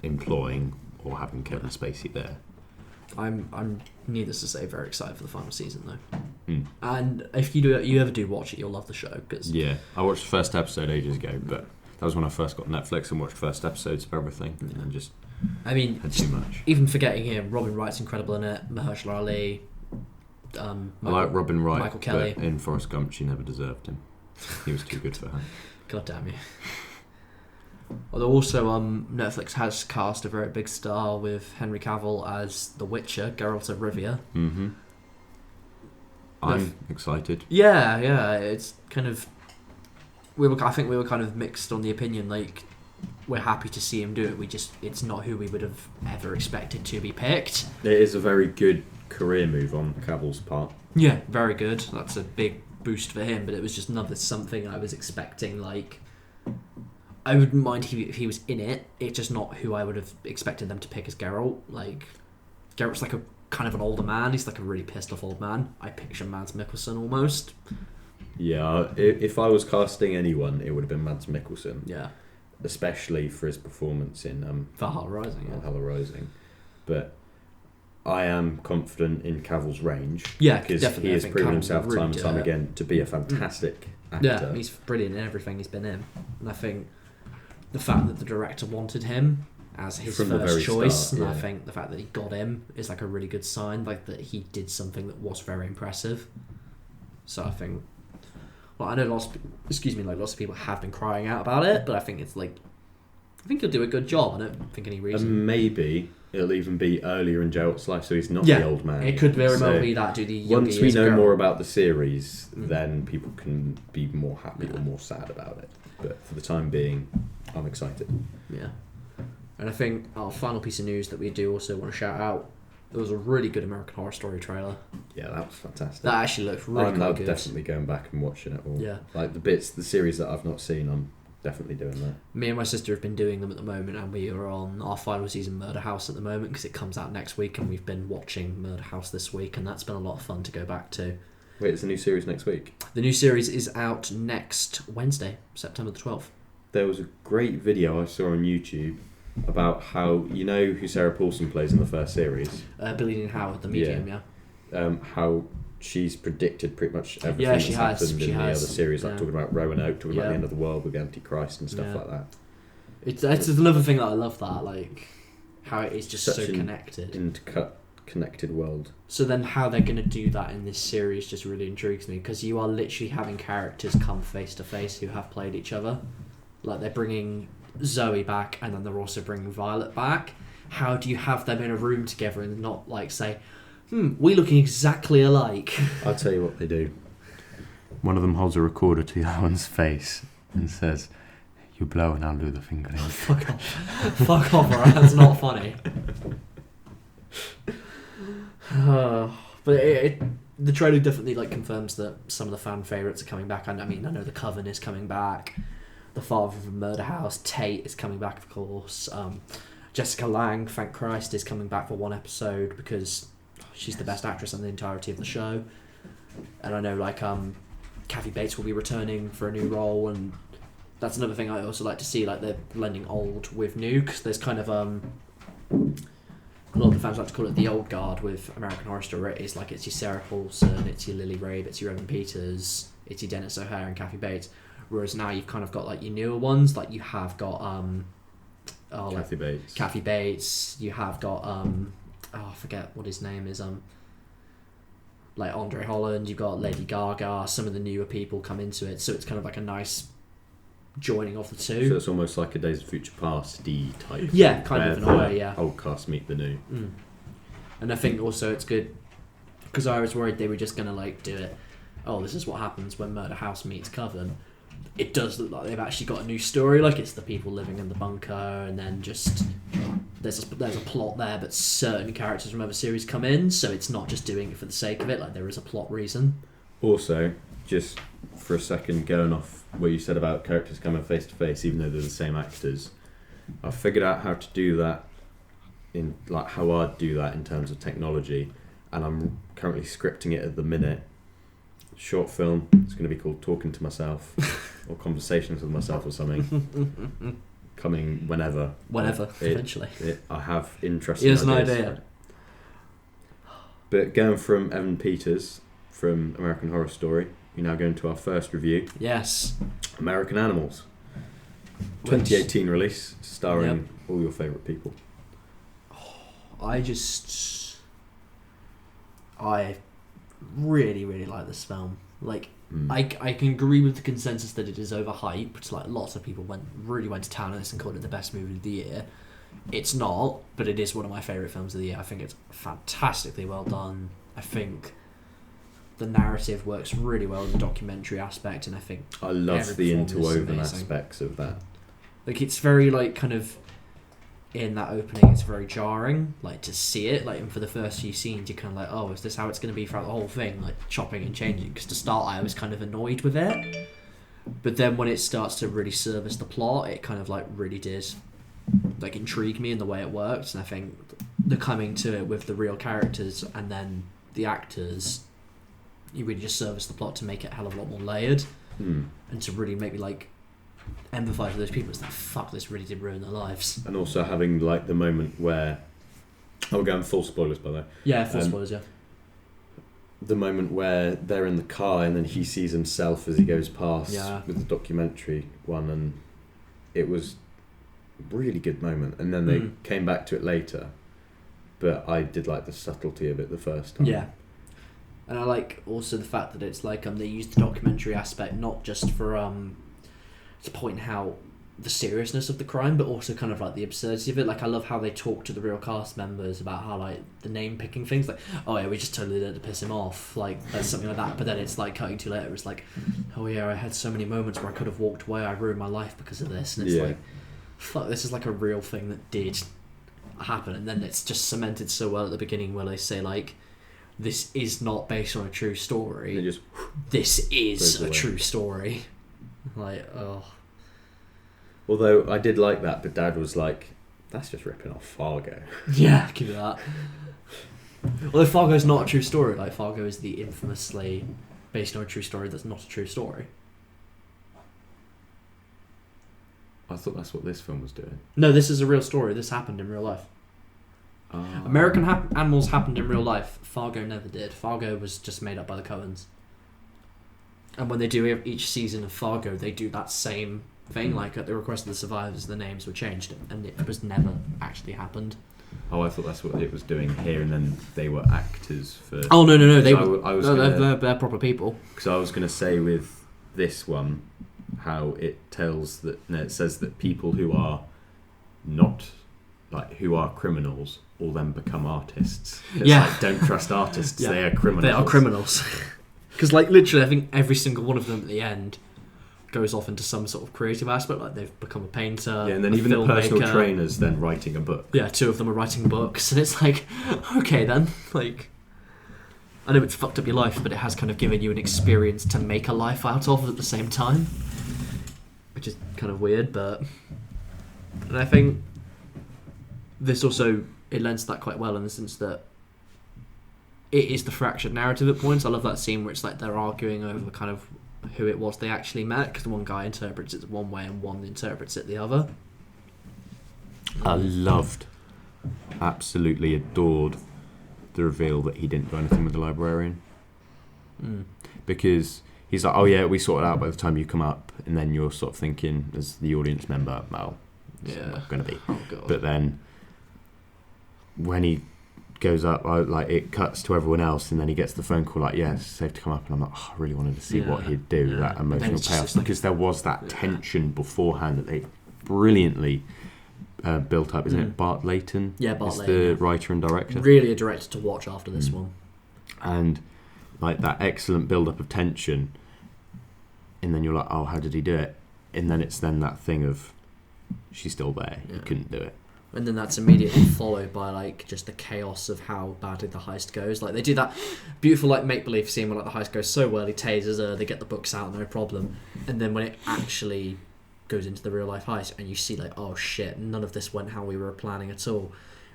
employing or having Kevin Spacey there. I'm needless to say very excited for the final season though. Mm. And if you ever do watch it, you'll love the show. Cause yeah, I watched the first episode ages ago, but that was when I first got Netflix and watched first episodes of everything, and just had too much. Even forgetting him, Robin Wright's incredible in it. Mahershala Ali. I like Robin Wright, Michael Kelly. But in Forrest Gump, she never deserved him. He was too good for her. God damn you. Although also Netflix has cast a very big star with Henry Cavill as The Witcher, Geralt of Rivia. Mm-hmm. I'm excited. Yeah, it's kind of... I think we were kind of mixed on the opinion, like, we're happy to see him do it, it's not who we would have ever expected to be picked. It is a very good career move on Cavill's part. Yeah, very good. That's a big boost for him, but it was just another something I was expecting, like... I wouldn't mind if he was in it. It's just not who I would have expected them to pick as Geralt. Like, Geralt's like a kind of an older man. He's like a really pissed off old man. I picture Mads Mikkelsen almost. Yeah, if I was casting anyone, it would have been Mads Mikkelsen. Yeah. Especially for his performance in Valhalla Rising. Valhalla Rising. But I am confident in Cavill's range. Yeah, because definitely. he has proven himself really time and time again to be a fantastic actor. Yeah, he's brilliant in everything he's been in. And I think the fact that the director wanted him as his first choice, and I think the fact that he got him is like a really good sign, like that he did something that was very impressive. So I think, well, I know lots of people have been crying out about it, but I think it's like, I think he'll do a good job. I don't think any reason. And maybe it'll even be earlier in Geralt's life, so he's not the old man. It could very well be that. Do the once we know more about the series, then people can be more happy or more sad about it. But for the time being, I'm excited. Yeah. And I think our final piece of news that we do also want to shout out, there was a really good American Horror Story trailer. Yeah, that was fantastic. That actually looked really good. I'm definitely going back and watching it all. Yeah. Like the series that I've not seen, I'm definitely doing that. Me and my sister have been doing them at the moment, and we are on our final season Murder House at the moment because it comes out next week, and we've been watching Murder House this week, and that's been a lot of fun to go back to. Wait, it's a new series next week? The new series is out next Wednesday, September the 12th. There was a great video I saw on YouTube about how, you know who Sarah Paulson plays in the first series? Billie Dean Howard, the medium, yeah. How she's predicted pretty much everything that's happened in the other series, like talking about Roanoke, talking about the end of the world with Antichrist and stuff like that. It's another thing that I love, that, like, how it is just so connected. Connected world. So then how they're going to do that in this series just really intrigues me, because you are literally having characters come face to face who have played each other. Like, they're bringing Zoe back, and then they're also bringing Violet back. How do you have them in a room together and not, like, say, we're looking exactly alike? I'll tell you what they do. One of them holds a recorder to the other one's face and says, "You blow and I'll do the fingering." Fuck off. Fuck off, alright? That's not funny. But the trailer definitely, like, confirms that some of the fan favourites are coming back. And I mean, I know the Coven is coming back. The father of the Murder House, Tate, is coming back, of course. Jessica Lange, thank Christ, is coming back for one episode because she's the best actress in the entirety of the show. And I know, like, Kathy Bates will be returning for a new role, and that's another thing I also like to see, like they're blending old with new, because there's kind of a lot of the fans like to call it the old guard with American Horror Story. It's like it's your Sarah Paulson, it's your Lily Rabe, it's your Evan Peters, it's your Dennis O'Hare and Kathy Bates. Whereas now you've kind of got like your newer ones, like you have got Kathy Bates. You have got I forget what his name is. Like Andre Holland. You've got Lady Gaga. Some of the newer people come into it, so it's kind of like a nice joining of the two. So it's almost like a Days of Future Past-y type. Yeah, kind of in a way. Yeah. Old cast meet the new. And I think also it's good because I was worried they were just gonna like do it. Oh, this is what happens when Murder House meets Coven. It does look like they've actually got a new story. Like it's the people living in the bunker, and then just there's a plot there, but certain characters from other series come in, so it's not just doing it for the sake of it. Like there is a plot reason. Also, just for a second, going off what you said about characters coming face to face, even though they're the same actors, I've figured out how to do that in like how I'd do that in terms of technology, and I'm currently scripting it at the minute. Short film. It's going to be called Talking to Myself or Conversations with Myself or something. Coming whenever. Eventually. I have interesting Here's ideas. an idea. But going from Evan Peters from American Horror Story, we're now going to our first review. Yes. American Animals. 2018 release, starring all your favourite people. I really, really like this film. Like, I can agree with the consensus that it is overhyped. Like, lots of people really went to town on this and called it the best movie of the year. It's not, but it is one of my favourite films of the year. I think it's fantastically well done. I think the narrative works really well in the documentary aspect, and I think I love the interwoven aspects of that. Like, it's very, like, kind of in that opening, it's very jarring, like, to see it, like, and for the first few scenes you're kind of like, oh, is this how it's going to be throughout the whole thing, like chopping and changing? Because to start I was kind of annoyed with it, but then when it starts to really service the plot, it kind of like really did like intrigue me in the way it worked. And I think the coming to it with the real characters and then the actors, you really just service the plot to make it a hell of a lot more layered, and to really make me like empathise with those people. It's like, fuck, this really did ruin their lives. And also having like the moment where we're going full spoilers by the way. Yeah, full spoilers, yeah. The moment where they're in the car and then he sees himself as he goes past with the documentary one, and it was a really good moment. And then they came back to it later, but I did like the subtlety of it the first time. Yeah. And I like also the fact that it's like they used the documentary aspect not just for to point out the seriousness of the crime, but also kind of like the absurdity of it. Like, I love how they talk to the real cast members about how like the name picking things, like, oh yeah, we just totally did it to piss him off, like there's something like that. But then it's like cutting to later, it's like, oh yeah, I had so many moments where I could have walked away, I ruined my life because of this. And it's like, fuck, this is like a real thing that did happen. And then it's just cemented so well at the beginning where they say like, this is not based on a true story, this is a true story. Like, oh. Although I did like that, but Dad was like, that's just ripping off Fargo. Yeah, give it that. Although Fargo's not a true story, like Fargo is the infamously based on a true story that's not a true story. I thought that's what this film was doing. No, this is a real story. This happened in real life. American Animals happened in real life. Fargo never did. Fargo was just made up by the Coens. And when they do each season of Fargo, they do that same thing, like at the request of the survivors, the names were changed, and it was never actually happened. Oh, I thought that's what it was doing here, and then they were actors for. Oh no, they're proper people. Because I was going to say with this one, how it it says that people who are not who are criminals all then become artists. It's like, don't trust artists; they are criminals. They are criminals. Because like literally, I think every single one of them at the end goes off into some sort of creative aspect, like they've become a painter. Yeah, and then even the personal trainers then writing a book. Yeah, 2 of them are writing books, and it's like, okay then, like, I know it's fucked up your life, but it has kind of given you an experience to make a life out of at the same time, which is kind of weird, but... And I think this also, it lends to that quite well in the sense that it is the fractured narrative at points. I love that scene where it's like they're arguing over kind of who it was they actually met, because one guy interprets it one way and one interprets it the other. I absolutely adored the reveal that he didn't do anything with the librarian. Because he's like, oh yeah, we sorted out by the time you come up, and then you're sort of thinking as the audience member, well, it's not going to be. Oh, God. But then when he goes up, like it cuts to everyone else, and then he gets the phone call like, yeah, it's safe to come up, and I'm like, oh, I really wanted to see what he'd do, that emotional payoff, because there was that tension beforehand that they brilliantly built up. Isn't it Bart Layton? Yeah, Bart is Layton, the writer and director. Really a director to watch after this one. And like that excellent build-up of tension, and then you're like, oh, how did he do it? And then it's that thing of, she's still there, you couldn't do it. And then that's immediately followed by like just the chaos of how badly the heist goes. Like they do that beautiful like make-believe scene where like the heist goes so well, he tasers her, they get the books out, no problem. And then when it actually goes into the real life heist and you see like, oh shit, none of this went how we were planning at all.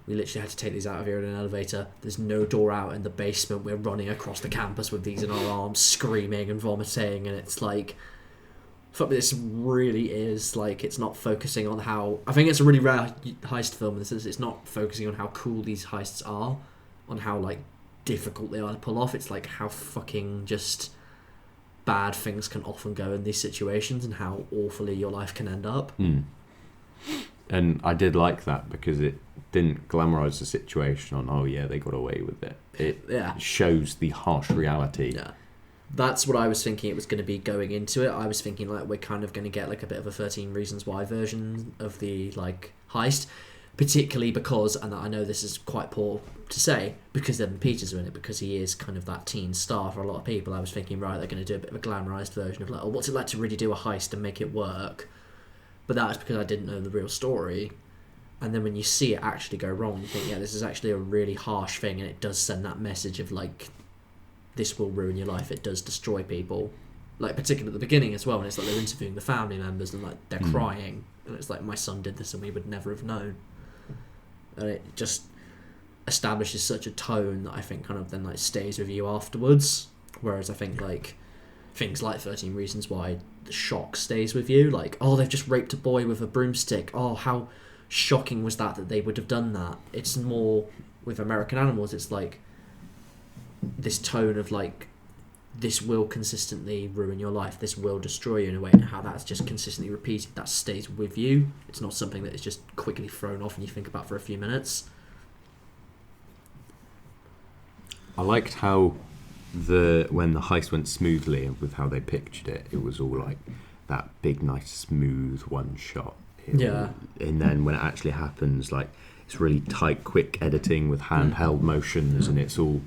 We literally had to take these out of here in an elevator. There's no door out in the basement. We're running across the campus with these in our arms, screaming and vomiting, and it's like, fuck, this really is like, it's not focusing on how, I think it's a really rare heist film in the sense it's not focusing on how cool these heists are, on how like difficult they are to pull off. It's like how fucking just bad things can often go in these situations and how awfully your life can end up. And I did like that because it didn't glamorise the situation on, oh yeah, they got away with it. It shows the harsh reality. Yeah. That's what I was thinking it was going to be going into it. I was thinking like we're kind of going to get like a bit of a 13 Reasons Why version of the like heist, particularly because, and I know this is quite poor to say, because Evan Peters are in it, because he is kind of that teen star for a lot of people. I was thinking, right, they're going to do a bit of a glamorised version of like, oh, what's it like to really do a heist and make it work? But that was because I didn't know the real story. And then when you see it actually go wrong, you think, yeah, this is actually a really harsh thing, and it does send that message of like, this will ruin your life. It does destroy people. Like, particularly at the beginning as well, when it's like they're interviewing the family members and like they're crying, and it's like, my son did this and we would never have known. And it just establishes such a tone that I think kind of then like stays with you afterwards. Whereas I think like things like 13 Reasons Why, the shock stays with you. Like, oh, they've just raped a boy with a broomstick. Oh, how shocking was that they would have done that. It's more with American Animals, it's like this tone of like, this will consistently ruin your life, this will destroy you in a way, and how that's just consistently repeated, that stays with you. It's not something that is just quickly thrown off and you think about for a few minutes. I liked how when the heist went smoothly and with how they pictured it, it was all like that big, nice, smooth one shot. And then when it actually happens, like, it's really tight, quick editing with handheld motions, and it's all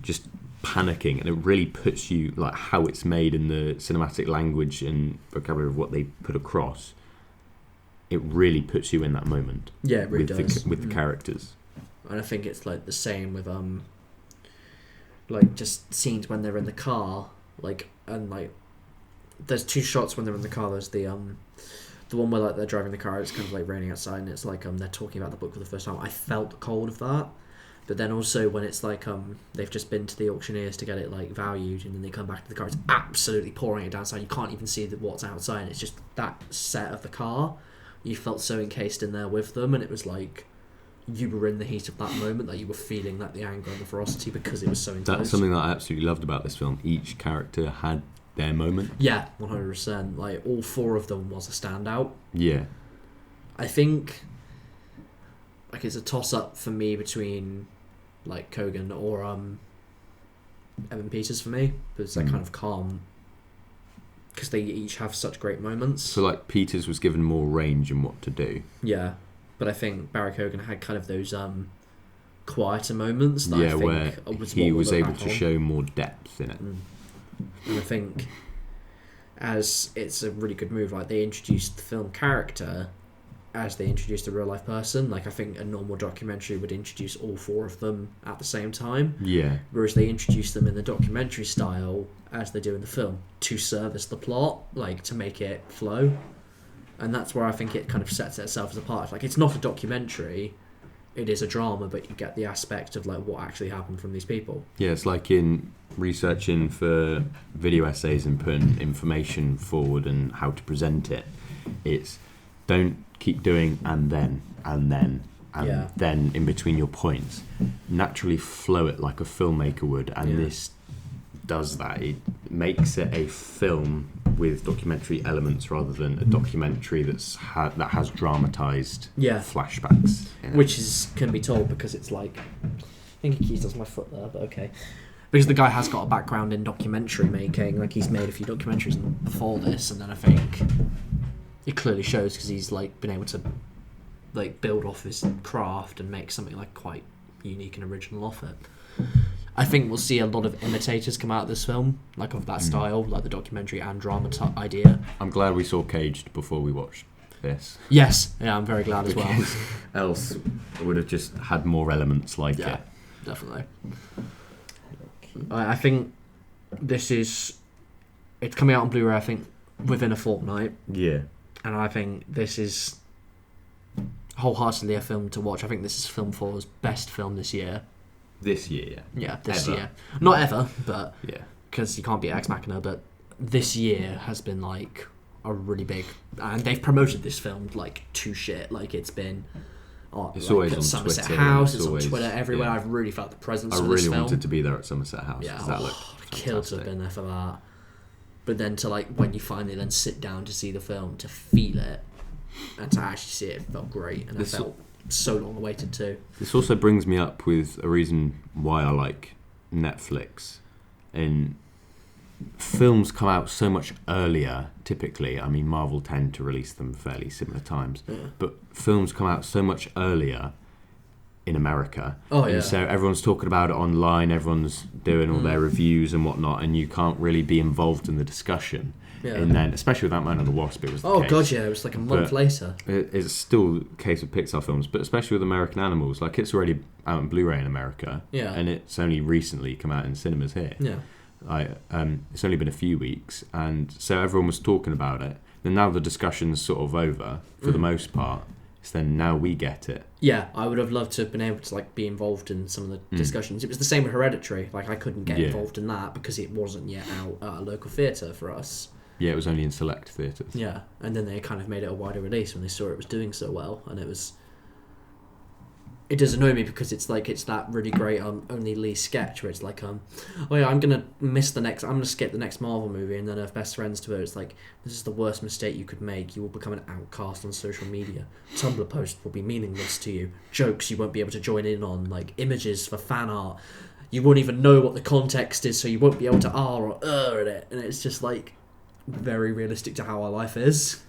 just panicking, and it really puts you, like, how it's made in the cinematic language and vocabulary of what they put across, it really puts you in that moment. Yeah, it really does. With the characters. And I think it's like the same with like just scenes when they're in the car, like, and like there's two shots when they're in the car. There's the one where like they're driving the car, it's kind of like raining outside, and it's like they're talking about the book for the first time. I felt the cold of that. But then also when it's like they've just been to the auctioneers to get it like valued, and then they come back to the car, it's absolutely pouring it down outside. You can't even see what's outside, and it's just that set of the car. You felt so encased in there with them, and it was like you were in the heat of that moment, that you were feeling like the anger and the ferocity because it was so intense. That's something that I absolutely loved about this film. Each character had their moment. Yeah, 100%. Like, all four of them was a standout. Yeah. I think like it's a toss-up for me between like Kogan or Evan Peters for me, because they're kind of calm, because they each have such great moments. So like Peters was given more range in what to do. Yeah, but I think Barry Kogan had kind of those quieter moments that I think where he was able to show more depth in it. And I think as it's a really good move, like they introduced the film character as they introduced a real life person. Like, I think a normal documentary would introduce all four of them at the same time. Yeah. Whereas they introduce them in the documentary style as they do in the film to service the plot, like to make it flow. And that's where I think it kind of sets itself as apart. Like, it's not a documentary, it is a drama, but you get the aspect of like what actually happened from these people. Yeah, it's like in researching for video essays and putting information forward and how to present it, it's don't keep doing and then in between your points. Naturally flow it like a filmmaker would, and this does that. It makes it a film with documentary elements rather than a documentary that has dramatised flashbacks. Which can be told because it's like... I think he keys my foot there, but okay. Because the guy has got a background in documentary making. Like, he's made a few documentaries before this, and then I think it clearly shows because he's like been able to like build off his craft and make something like quite unique and original off it. I think we'll see a lot of imitators come out of this film, like of that style, like the documentary and drama idea. I'm glad we saw Caged before we watched this. Yes, yeah, I'm very glad as well. Else it would have just had more elements like it. Definitely. I think it's coming out on Blu-ray, I think, within a fortnight. Yeah. And I think this is wholeheartedly a film to watch. I think this is Film 4's best film this year. This year, yeah, this year. Not ever, but because you can't beat Ex Machina. But this year has been like a really big, and they've promoted this film like to shit. Like it's been, it's always on Somerset Twitter. House. It's on Twitter everywhere. I've really felt the presence of this film. I really wanted to be there at Somerset House. Yeah, that looked killed to have been there for that. But then to like when you finally then sit down to see the film, to feel it, and to actually see it felt great, and I felt so long awaited too. This also brings me up with a reason why I like Netflix. And films come out so much earlier, typically. I mean, Marvel tend to release them fairly similar times. But films come out so much earlier in America. And so everyone's talking about it online, everyone's doing all their reviews and whatnot, and you can't really be involved in the discussion. And then, especially with Ant-Man and the Wasp, it was the case. God, yeah, it was like a month later. It's still the case with Pixar films, but especially with American Animals. Like, it's already out on Blu-ray in America, and it's only recently come out in cinemas here. It's only been a few weeks, and so everyone was talking about it. Then now the discussion's sort of over, for the most part. So then now we get it. Yeah, I would have loved to have been able to like be involved in some of the discussions. It was the same with Hereditary. Like, I couldn't get involved in that because it wasn't yet out at a local theatre for us. Yeah, it was only in select theatres. Yeah, and then they kind of made it a wider release when they saw it was doing so well, and it does annoy me because it's that really great Only Lee sketch where it's like I'm gonna skip the next Marvel movie, and then her best friends to her, it's like, this is the worst mistake you could make. You will become an outcast on social media. Tumblr posts will be meaningless to you. Jokes you won't be able to join in on, like images for fan art. You won't even know what the context is, so you won't be able to R or at it, and it's just like very realistic to how our life is.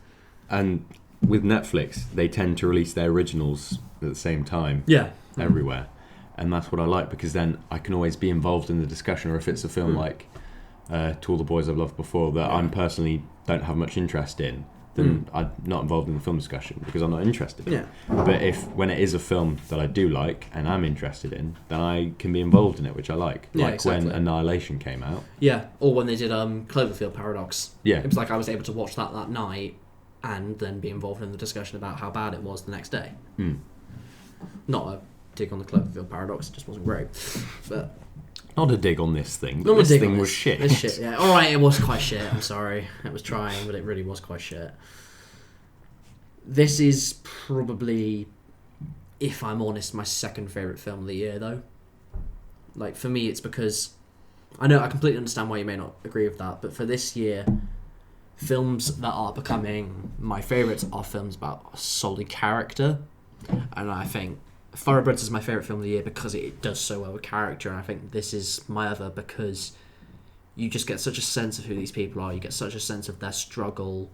And with Netflix, they tend to release their originals at the same time everywhere. And that's what I like, because then I can always be involved in the discussion. Or if it's a film like To All the Boys I've Loved Before that I'm personally don't have much interest in, then I'm not involved in the film discussion because I'm not interested in it. But when it is a film that I do like and I'm interested in, then I can be involved in it, which I like. When Annihilation came out. Yeah, or when they did Cloverfield Paradox. Yeah. It was like I was able to watch that night and then be involved in the discussion about how bad it was the next day. Not a dig on the Cloverfield Paradox, it just wasn't great. But not a dig on this thing. This thing was shit. It's shit, yeah. Alright, it was quite shit, I'm sorry. It was trying, but it really was quite shit. This is probably, if I'm honest, my second favourite film of the year, though. Like, for me, it's because... I know, I completely understand why you may not agree with that, but for this year, films that are becoming my favourites are films about solely character. And I think Thoroughbreds is my favourite film of the year because it does so well with character, and I think this is my other because you just get such a sense of who these people are, you get such a sense of their struggle,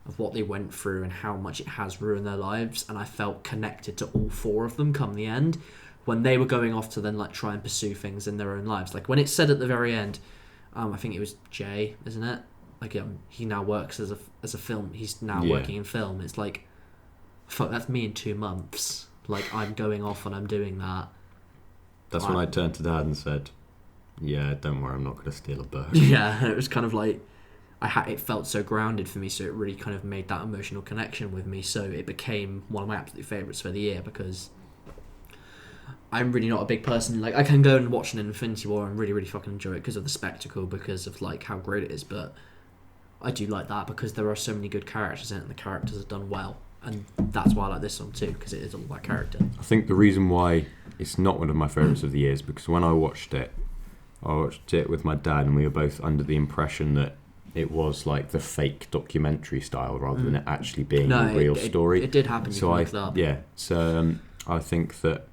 of what they went through and how much it has ruined their lives, and I felt connected to all four of them come the end when they were going off to then like try and pursue things in their own lives. Like when it said at the very end, I think it was Jay, isn't it? Like he now works as a film, he's now working in film. It's like, fuck, that's me in 2 months. Like, I'm going off and I'm doing that. That's when I turned to Dad and said, yeah, don't worry, I'm not going to steal a bird. Yeah, it was kind of like, it felt so grounded for me, so it really kind of made that emotional connection with me, so it became one of my absolute favourites for the year, because I'm really not a big person. Like, I can go and watch an Infinity War and really, really fucking enjoy it because of the spectacle, because of like how great it is. But I do like that because there are so many good characters in it, and the characters are done well, and that's why I like this one too, because it is all about character. I think the reason why it's not one of my favourites of the year is because when I watched it with my dad, and we were both under the impression that it was like the fake documentary style rather than it actually being a real story. It did happen. So I think that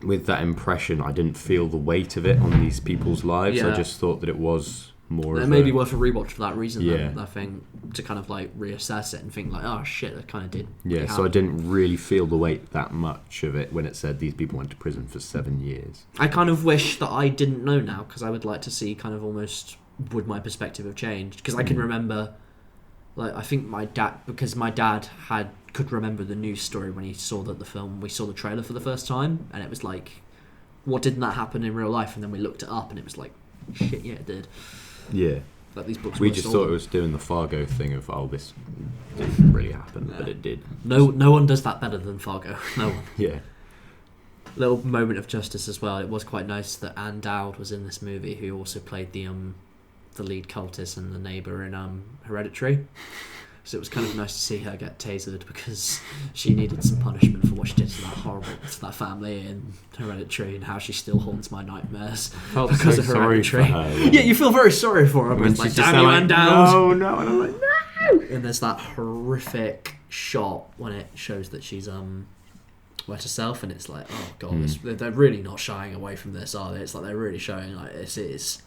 with that impression, I didn't feel the weight of it on these people's lives. Yeah. I just thought that it was more. It may be worth a rewatch for that reason. Yeah. Then, I think, to kind of like reassess it and think like, oh shit, that kind of did. Yeah. So I didn't really feel the weight that much of it when it said these people went to prison for 7 years. I kind of wish that I didn't know now, because I would like to see kind of almost would my perspective have changed, because I can remember, like, I think my dad could remember the news story when he saw that we saw the trailer for the first time, and it was like, what, didn't that happen in real life? And then we looked it up and it was like, shit, yeah, it did. Yeah. Like, these books we just thought it was doing the Fargo thing of, oh, this didn't really happen, but it did. No one does that better than Fargo. No one. Yeah. Little moment of justice as well. It was quite nice that Ann Dowd was in this movie, who also played the lead cultist and the neighbour in Hereditary. So it was kind of nice to see her get tasered, because she needed some punishment for what she did to that family in Hereditary, and how she still haunts my nightmares because of Hereditary. Yeah, you feel very sorry for her. When it's like, she's just damn you, like, Ann Dowd. no, and I'm like, no. And there's that horrific shot when it shows that she's wet herself, and it's like, oh god, they're really not shying away from this, are they? It's like they're really showing like this is.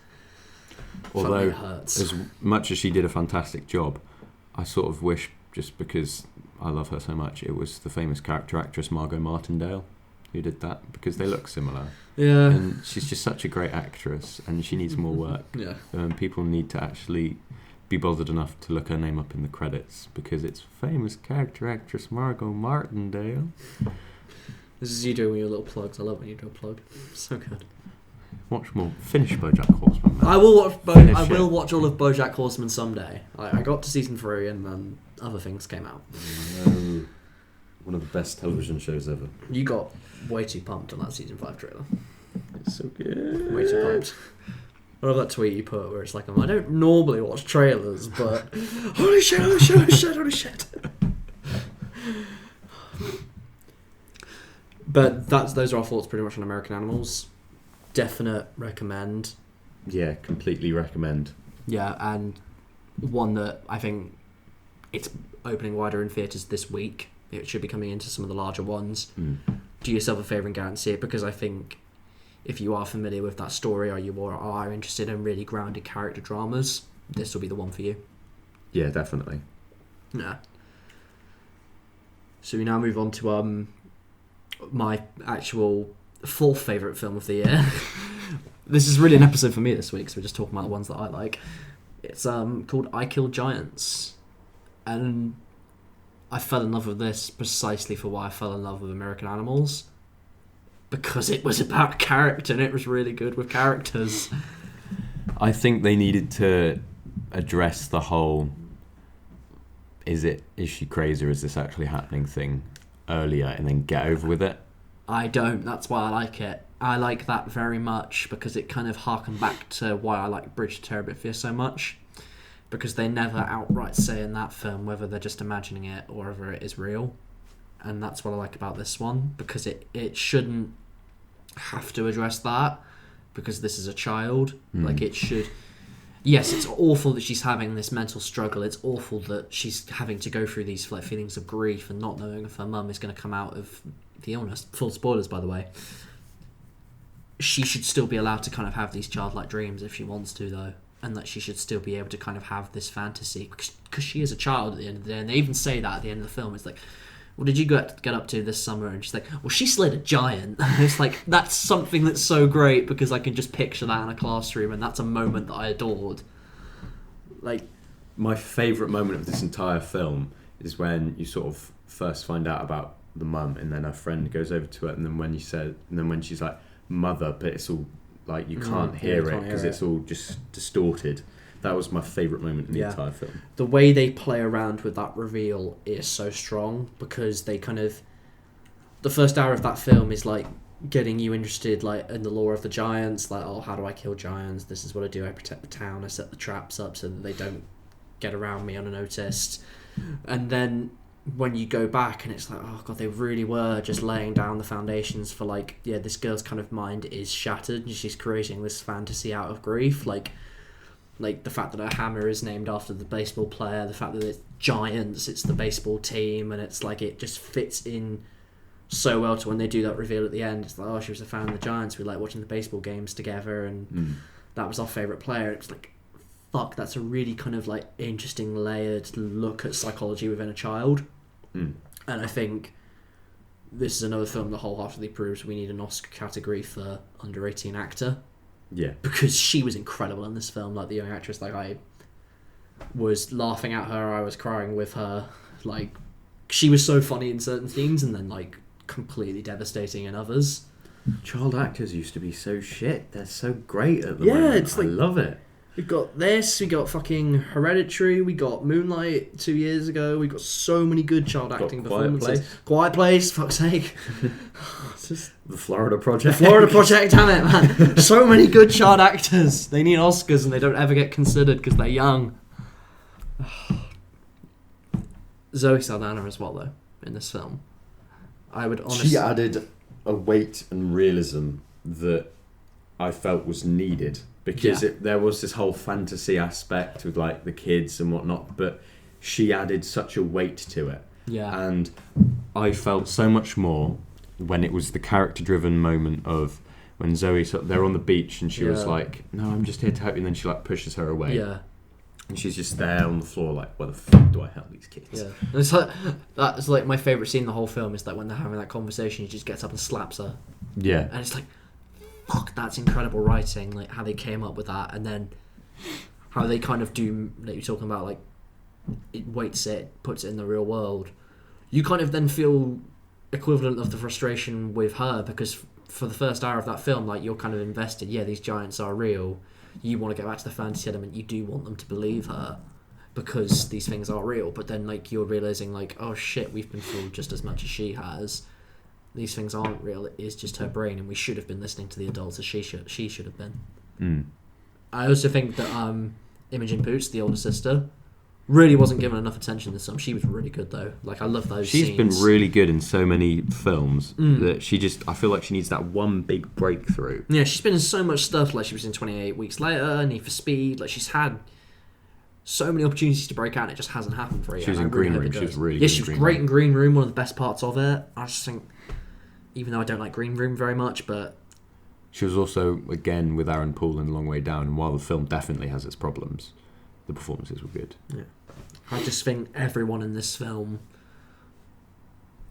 Although, it hurts. as much as she did a fantastic job, I sort of wish, just because I love her so much, it was the famous character actress Margot Martindale who did that, because they look similar. Yeah. And she's just such a great actress, and she needs more work. Yeah. People need to actually be bothered enough to look her name up in the credits, because it's famous character actress Margot Martindale. This is you doing your little plugs. I love when you do a plug. So good. Watch more. Finish BoJack Horseman. Man. I will watch. I will watch all of BoJack Horseman someday. I got to season 3, and then other things came out. No. One of the best television shows ever. You got way too pumped on that season 5 trailer. It's so good. Way too pumped. I love that tweet you put where it's like, I don't normally watch trailers, but holy shit, holy shit, holy shit, holy shit. But those are our thoughts pretty much on American Animals. Definite recommend. Yeah, completely recommend. Yeah, and one that I think it's opening wider in theatres this week. It should be coming into some of the larger ones. Do yourself a favour and go and see it, because I think if you are familiar with that story, or you are interested in really grounded character dramas, this will be the one for you. Yeah, definitely. Yeah. So we now move on to my actual 4th favourite film of the year. This is really an episode for me this week, so we're just talking about the ones that I like. It's called I Kill Giants. And I fell in love with this precisely for why I fell in love with American Animals. Because it was about character, and it was really good with characters. I think they needed to address the whole is she crazy or is this actually happening thing earlier, and then get over with it. I don't. That's why I like it. I like that very much, because it kind of harkened back to why I like Bridge to Terabithia so much. Because they never outright say in that film whether they're just imagining it or whether it is real. And that's what I like about this one, because it shouldn't have to address that, because this is a child. Like, it should... Yes, it's awful that she's having this mental struggle. It's awful that she's having to go through these feelings of grief and not knowing if her mum is going to come out of the illness. Full spoilers, by the way. She should still be allowed to kind of have these childlike dreams if she wants to, though. And that she should still be able to kind of have this fantasy. Because she is a child at the end of the day. And they even say that at the end of the film. It's like, what did you get up to this summer? And she's like, well, she slayed a giant. It's like, that's something that's so great, because I can just picture that in a classroom, and that's a moment that I adored. Like, my favourite moment of this entire film is when you sort of first find out about the mum, and then her friend goes over to her, and then when she's like, mother, but it's all like you can't hear it because it's all just distorted. That was my favourite moment in the entire film. The way they play around with that reveal is so strong, because they kind of... the first hour of that film is like getting you interested like in the lore of the giants, like, oh, how do I kill giants? This is what I do. I protect the town. I set the traps up so that they don't get around me unnoticed. And then when you go back and it's like, oh god, they really were just laying down the foundations for like, yeah, this girl's kind of mind is shattered and she's creating this fantasy out of grief, like the fact that her hammer is named after the baseball player, the fact that it's giants, it's the baseball team, and it's like it just fits in so well to when they do that reveal at the end. It's like, oh, she was a fan of the Giants, we like watching the baseball games together, and that was our favourite player. It's like, fuck, that's a really kind of like interesting layered look at psychology within a child. And I think this is another film that wholeheartedly proves we need an Oscar category for under 18 actor. Yeah, because she was incredible in this film, like the young actress. Like, I was laughing at her, I was crying with her. Like, she was so funny in certain scenes and then like completely devastating in others. child actors used to be so shit. They're so great at the Yeah, moment. it's like- I love it. We got this, we got fucking Hereditary, we got Moonlight 2 years ago, we got so many good child acting Quiet performances. Place. Quiet Place, fuck's sake. It's just The Florida Project. Florida Project, damn it, man. So many good child actors. They need Oscars and they don't ever get considered because they're young. Zoe Saldana as well, though, in this film. I would honestly... She added a weight and realism that I felt was needed, because there was this whole fantasy aspect with like the kids and whatnot, but she added such a weight to it. Yeah. And I felt so much more when it was the character-driven moment of when Zoe, they're on the beach and she was like, no, I'm just here to help you, and then she like pushes her away. Yeah. And she's just there on the floor like, where the fuck do I help these kids? Yeah. And it's like, that's like my favourite scene in the whole film is that when they're having that conversation, he just gets up and slaps her. Yeah. And it's like, fuck, that's incredible writing, like how they came up with that, and then how they kind of do, like you're talking about, like, it weights it, puts it in the real world. You kind of then feel equivalent of the frustration with her, because for the first hour of that film, like, you're kind of invested, yeah, these giants are real, you want to get back to the fantasy element, you do want them to believe her, because these things are real, but then, like, you're realising, like, oh shit, we've been fooled just as much as she has. These things aren't real, it is just her brain, and we should have been listening to the adults as she should have been. I also think that Imogen Poots, the older sister, really wasn't given enough attention this time. She was really good, though. Like, I love those scenes. She's been really good in so many films that she just, I feel like she needs that one big breakthrough. Yeah, she's been in so much stuff. Like, she was in 28 Weeks Later, Need for Speed. Like, she's had so many opportunities to break out, and it just hasn't happened for her yet. She was in Green Room. She was really good. Yeah, she was great in Green Room, one of the best parts of it. I just think, even though I don't like Green Room very much, but... She was also, again, with Aaron Paul in A Long Way Down, and while the film definitely has its problems, the performances were good. Yeah. I just think everyone in this film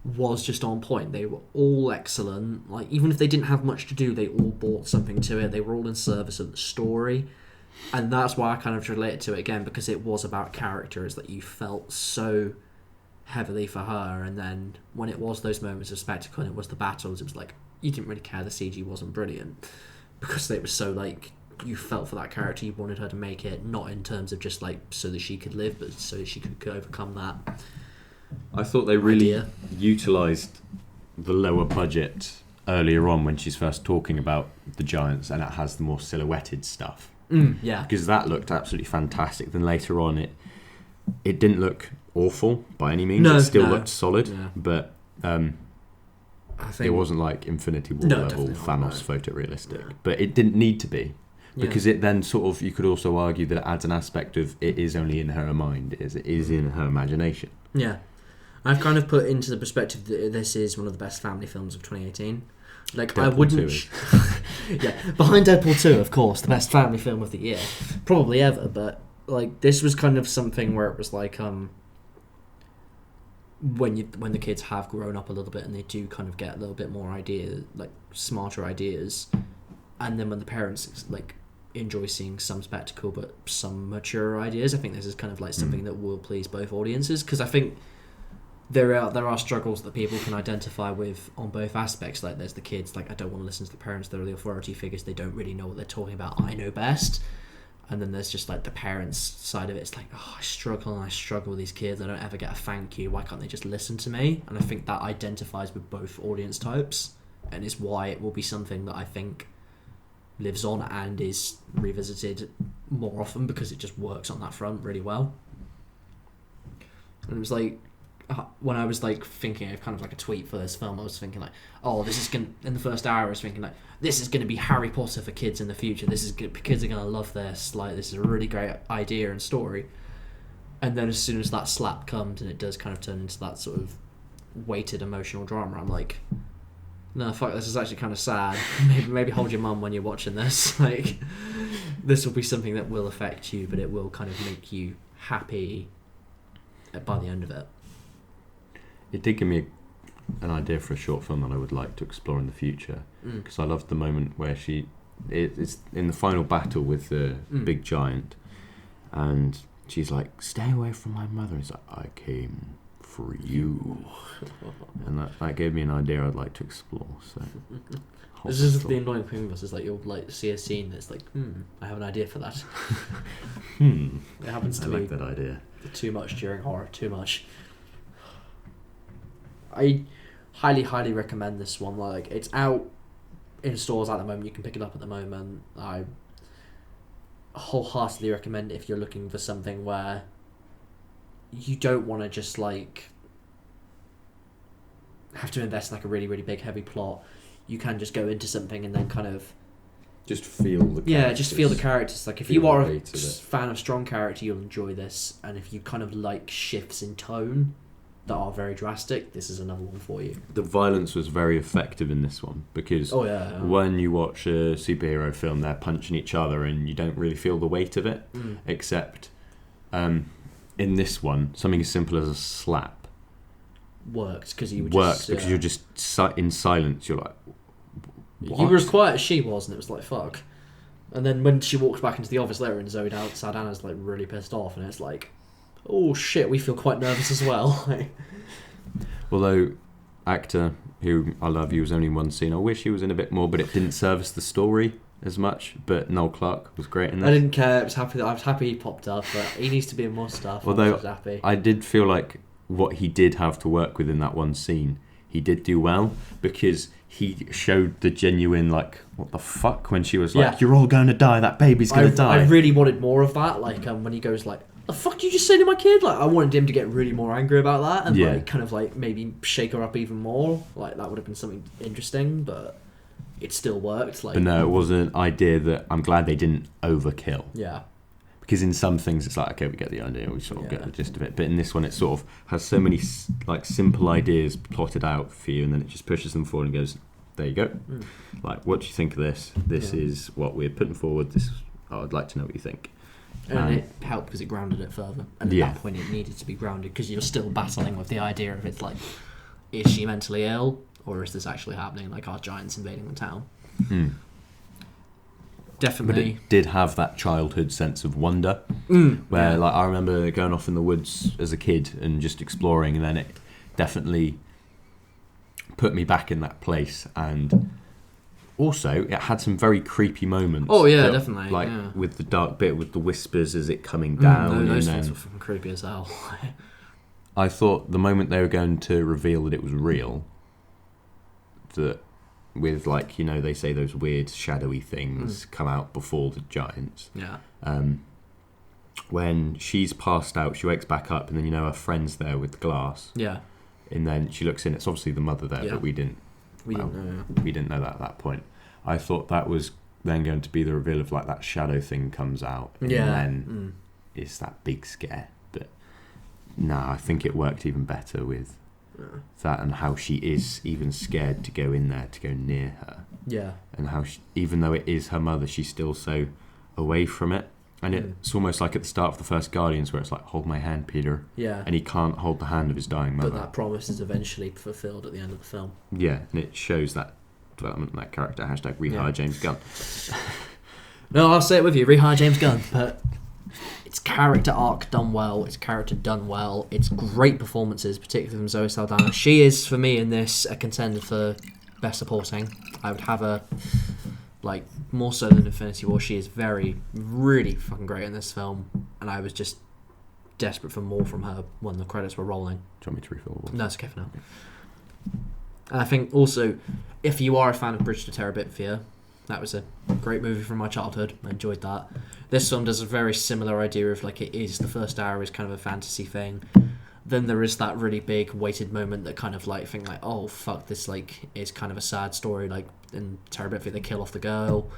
was just on point. They were all excellent. Like, even if they didn't have much to do, they all brought something to it. They were all in service of the story. And that's why I kind of related to it again, because it was about characters that you felt so heavily for her, and then when it was those moments of spectacle and it was the battles, it was like you didn't really care the CG wasn't brilliant, because they were so like you felt for that character, you wanted her to make it, not in terms of just like so that she could live, but so that she could overcome that. I thought they really utilised the lower budget earlier on when she's first talking about the giants, and it has the more silhouetted stuff. Yeah, because that looked absolutely fantastic. Then later on, it didn't look awful by any means. It still looked solid, but I think it wasn't like Infinity War level Thanos photorealistic. But it didn't need to be, because it then sort of, you could also argue that it adds an aspect of it is only in her mind, it is in her imagination. Yeah, I've kind of put into the perspective that this is one of the best family films of 2018. Like, Deadpool I wouldn't... behind Deadpool 2, of course, the best family film of the year. Probably ever, but, like, this was kind of something where it was like, when the kids have grown up a little bit and they do kind of get a little bit more ideas, like, smarter ideas, and then when the parents, like, enjoy seeing some spectacle but some mature ideas, I think this is kind of, like, something that will please both audiences, because I think... There are struggles that people can identify with on both aspects. Like, there's the kids, like, I don't want to listen to the parents, they're the authority figures, they don't really know what they're talking about, I know best. And then there's just like the parents' side of it. It's like, oh, I struggle with these kids. I don't ever get a thank you. Why can't they just listen to me? And I think that identifies with both audience types, and is why it will be something that I think lives on and is revisited more often, because it just works on that front really well. And it was like, when I was like thinking of kind of like a tweet for this film, I was thinking like, oh, this is gonna, in the first hour I was thinking like, this is gonna be Harry Potter for kids in the future. Kids are gonna love this. Like, this is a really great idea and story. And then as soon as that slap comes and it does kind of turn into that sort of weighted emotional drama, I'm like, no, fuck, this is actually kind of sad. Maybe hold your mum when you're watching this. Like, this will be something that will affect you, but it will kind of make you happy by the end of it. It did give me an idea for a short film that I would like to explore in the future, because I loved the moment where it's in the final battle with the big giant, and she's like, stay away from my mother. He's like, I came for you. And that gave me an idea I'd like to explore. So this is the annoying thing with this, is like, you'll like see a scene that's like, I have an idea for that. It happens to me. I like that idea. Too much during horror, too much. I highly recommend this one. Like, it's out in stores at the moment. You can pick it up at the moment. I wholeheartedly recommend it if you're looking for something where you don't want to just like have to invest in like a really big heavy plot. You can just go into something and then kind of just feel the characters. Yeah, just feel the characters. Like, if you are a fan of strong character, you'll enjoy this. And if you kind of like shifts in tone that are very drastic, this is another one for you. The violence was very effective in this one, because when you watch a superhero film, they're punching each other and you don't really feel the weight of it, except in this one, something as simple as a slap worked, because you because you're just in silence. You're like, what? You were as quiet as she was, and it was like, fuck. And then when she walks back into the office later and Zoe Saldana's like really pissed off, and it's like, oh shit, we feel quite nervous as well. Although, actor who I love, he was only in one scene. I wish he was in a bit more, but it didn't service the story as much. But Noel Clarke was great in that. I didn't care. I was happy he popped up, but he needs to be in more stuff. Although happy. I did feel like what he did have to work with in that one scene, he did do well, because he showed the genuine, like, what the fuck, when she was like, you're all going to die, that baby's going to die. I really wanted more of that, like when he goes like, the fuck did you just say to my kid? Like, I wanted him to get really more angry about that, and like kind of like maybe shake her up even more. Like, that would have been something interesting, but it still worked. Like, but no, it was an idea that I'm glad they didn't overkill. Yeah. Because in some things it's like, okay, we get the idea, we sort of get the gist of it. But in this one, it sort of has so many like simple ideas plotted out for you, and then it just pushes them forward and goes, there you go. Like, what do you think of this? This is what we're putting forward. I'd like to know what you think. And it helped because it grounded it further. And at that point, it needed to be grounded, because you're still battling with the idea of, it's like, is she mentally ill, or is this actually happening? Like, are giants invading the town? Definitely. But it did have that childhood sense of wonder, where like I remember going off in the woods as a kid and just exploring, and then it definitely put me back in that place. And also, it had some very creepy moments. Oh yeah, definitely. Like with the dark bit, with the whispers as it coming down. Those things were fucking creepy as hell. I thought the moment they were going to reveal that it was real, that with, like, you know, they say those weird shadowy things come out before the giants. Yeah. When she's passed out, she wakes back up, and then, you know, her friend's there with the glass. Yeah. And then she looks in. It's obviously the mother there, but we didn't know that at that point. I thought that was then going to be the reveal of, like, that shadow thing comes out, and then it's that big scare. But no, I think it worked even better with that, and how she is even scared to go in there, to go near her. Yeah. And how even though it is her mother, she's still so away from it. And it's almost like at the start of the first Guardians, where it's like, hold my hand, Peter. Yeah. And he can't hold the hand of his dying mother. But that promise is eventually fulfilled at the end of the film. Yeah, and it shows that development of that character. # rehire James Gunn. No, I'll say it with you, rehire James Gunn. But it's character arc done well. It's character done well. It's great performances, particularly from Zoe Saldana. She is, for me, in this, a contender for Best Supporting. I would have her Like, more so than Infinity War, she is really fucking great in this film, and I was just desperate for more from her when the credits were rolling. Do you want me to refill? No, it's okay for now. And I think also, if you are a fan of Bridge to Terabithia, that was a great movie from my childhood. I enjoyed that. This one does a very similar idea of, like, it is, the first hour is kind of a fantasy thing. Then there is that really big weighted moment that kind of like think like, oh fuck, this like is kind of a sad story. Like in Terabithia they kill off the girl.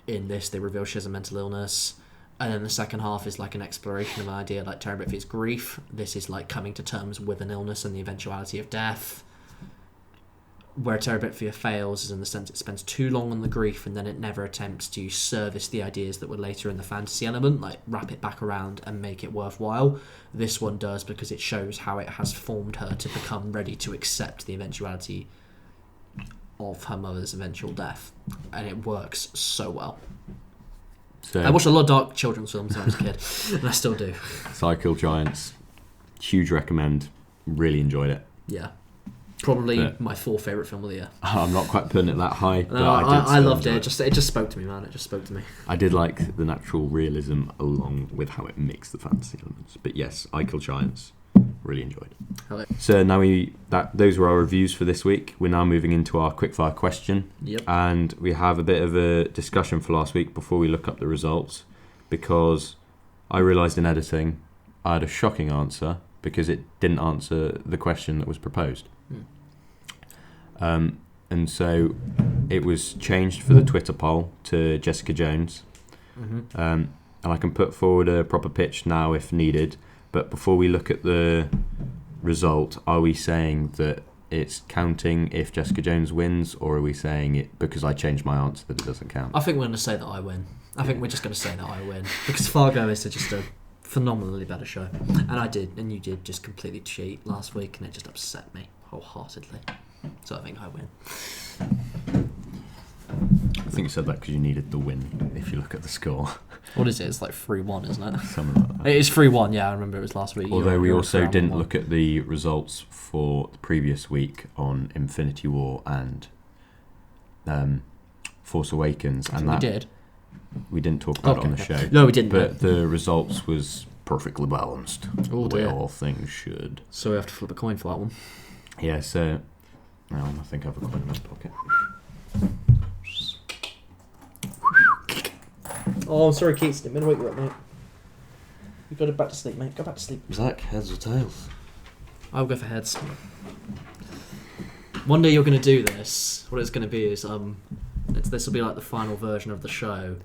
In this they reveal she has a mental illness. And then the second half is like an exploration of an idea like Terabithia's grief. This is like coming to terms with an illness and the eventuality of death. Where Terabithia fails is in the sense it spends too long on the grief and then it never attempts to service the ideas that were later in the fantasy element, like wrap it back around and make it worthwhile. This one does because it shows how it has formed her to become ready to accept the eventuality of her mother's eventual death. And it works so well. So, I watched a lot of dark children's films when I was a kid, and I still do. Cycle Giants, huge recommend, really enjoyed it. Yeah. Probably my 4th favourite film of the year. I'm not quite putting it that high, but No, I loved it. it. It just spoke to me, man. It just spoke to me. I did like the natural realism along with how it mixed the fantasy elements. But yes, Cycle Giants, really enjoyed. Hello. So now those were our reviews for this week. We're now moving into our quickfire question. Yep. And we have a bit of a discussion for last week before we look up the results, because I realised in editing I had a shocking answer because it didn't answer the question that was proposed. And so it was changed for the Twitter poll to Jessica Jones. Mm-hmm. And I can put forward a proper pitch now if needed. But before we look at the result, are we saying that it's counting if Jessica Jones wins, or are we saying it because I changed my answer that it doesn't count? I think we're going to say that I win. I think we're just going to say that I win. Because Fargo is just a phenomenally better show. And you did just completely cheat last week, and it just upset me wholeheartedly. So I think I win. I think you said that because you needed the win, if you look at the score. What is it? It's like 3-1, isn't it? Something like that. It is 3-1, yeah, I remember it was last week. Although we also didn't 1. look at the results for the previous week on Infinity War and Force Awakens. And we did. We didn't talk about it on the okay. show. No, we didn't. But the results was perfectly balanced. Oh, the way dear. all things should. So we have to flip a coin for that one. Yeah, so... I think I have a coin in my pocket. Oh, I'm sorry, Keats. Didn't mean to wake you up, mate. You go back to sleep, mate. Go back to sleep. Zach, heads or tails? I'll go for heads. One day you're going to do this. What it's going to be is this will be like the final version of the show,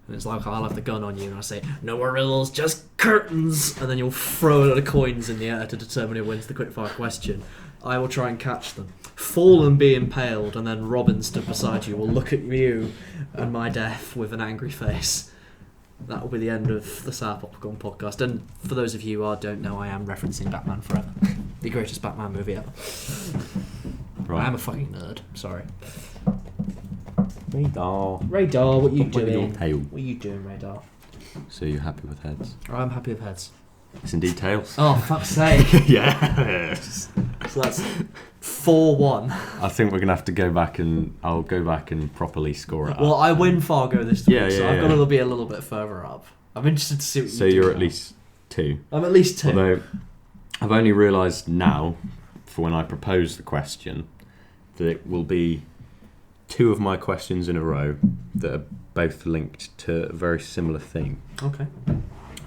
and it's like I'll have the gun on you and I say no more riddles, just curtains, and then you'll throw a lot of coins in the air to determine who wins the quickfire question. I will try and catch them, fall and be impaled, and then Robin stood beside you will look at you and my death with an angry face. That will be the end of the Sour Popcorn podcast. And for those of you who don't know, I am referencing Batman Forever, the greatest Batman movie ever. Right. I am a fucking nerd. Sorry. Radar. Radar, what are you What are doing? your tail? What are you doing, Radar? So you're happy with heads? I'm happy with heads. It's indeed tails. Oh, fuck's sake. Yes. So that's 4-1. I think we're going to have to go back and... I'll go back and properly score it Well, up. I win Fargo this week, Yeah, so yeah, I've got yeah. to be a little bit further up. I'm interested to see what you do. So you're at now. least 2. I'm at least 2. Although I've only realised now, for when I propose the question, that it will be 2 of my questions in a row that are both linked to a very similar theme. Okay.